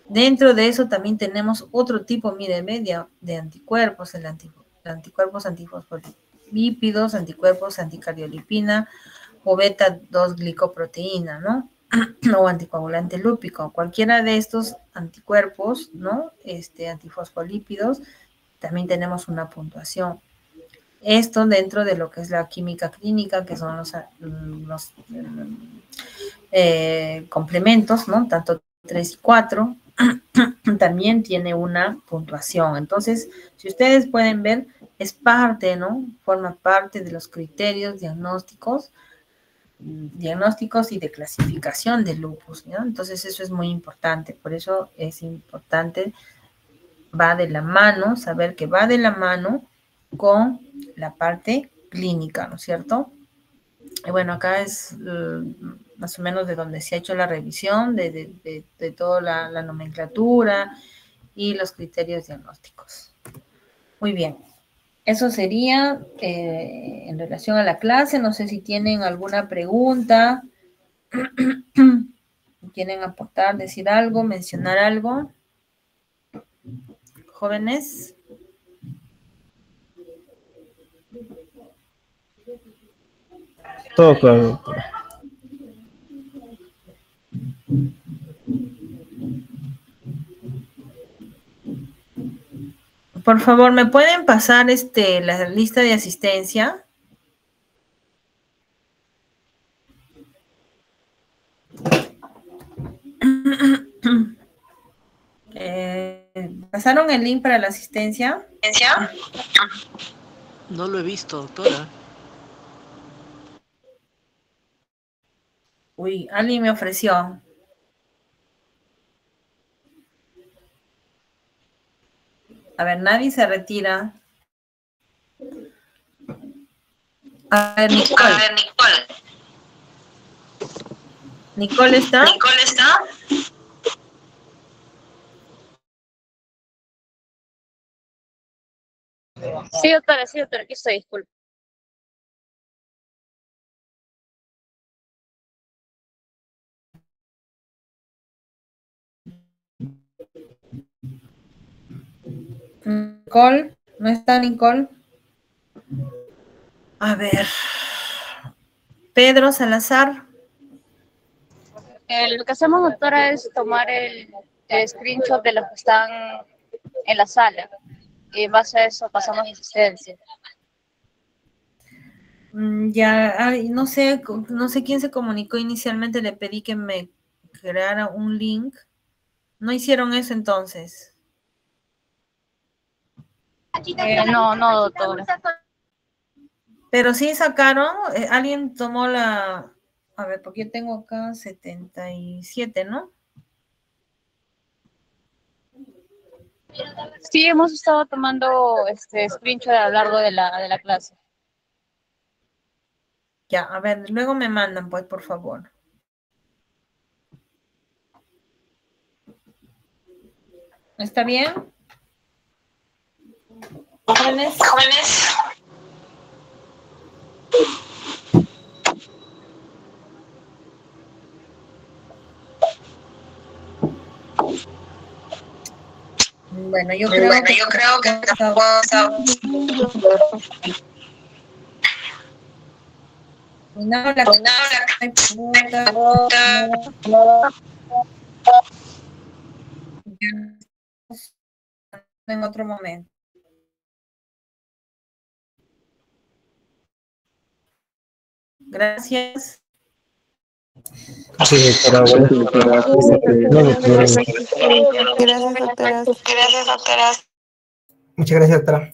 Dentro de eso también tenemos otro tipo, miren, de anticuerpos, anticuerpos antifosfolípidos, anticuerpos anticardiolipina o beta-2 glicoproteína, ¿no? O anticoagulante lúpico. Cualquiera de estos anticuerpos, ¿no? Antifosfolípidos, también tenemos una puntuación. Esto dentro de lo que es la química clínica, que son los complementos, ¿no? Tanto 3 y 4, también tiene una puntuación. Entonces, si ustedes pueden ver, es parte, ¿no? Forma parte de los criterios diagnósticos y de clasificación de lupus, ¿no? Entonces, eso es muy importante. Por eso es importante, va de la mano, saber que va de la mano con la parte clínica, ¿no es cierto? Y bueno, acá es más o menos de donde se ha hecho la revisión de toda la nomenclatura y los criterios diagnósticos. Muy bien. Eso sería en relación a la clase. No sé si tienen alguna pregunta. ¿Quieren aportar, decir algo, mencionar algo? Jóvenes. Todo claro, doctora. Por favor, ¿me pueden pasar la lista de asistencia? ¿Pasaron el link para la asistencia? No lo he visto, doctora. Uy, alguien me ofreció. A ver, nadie se retira. A ver, Nicole. ¿Nicole está? Sí, doctora, aquí estoy, disculpe. Nicole, ¿no está Nicole? A ver. Pedro Salazar. Lo que hacemos, doctora, es tomar el screenshot de los que están en la sala. Y en base a eso pasamos asistencia. Ya, ay, no sé quién se comunicó inicialmente, le pedí que me creara un link. ¿No hicieron eso entonces? No, doctora. Pero sí sacaron, alguien tomó a ver, porque yo tengo acá 77, ¿no? Sí, hemos estado tomando screenshot a lo largo de la clase. Ya, a ver, luego me mandan, pues, por favor. ¿Está bien? Jóvenes. Bueno, yo creo que en otro momento. Gracias. Sí, doctora, Gracias, doctora. Muchas gracias, doctora.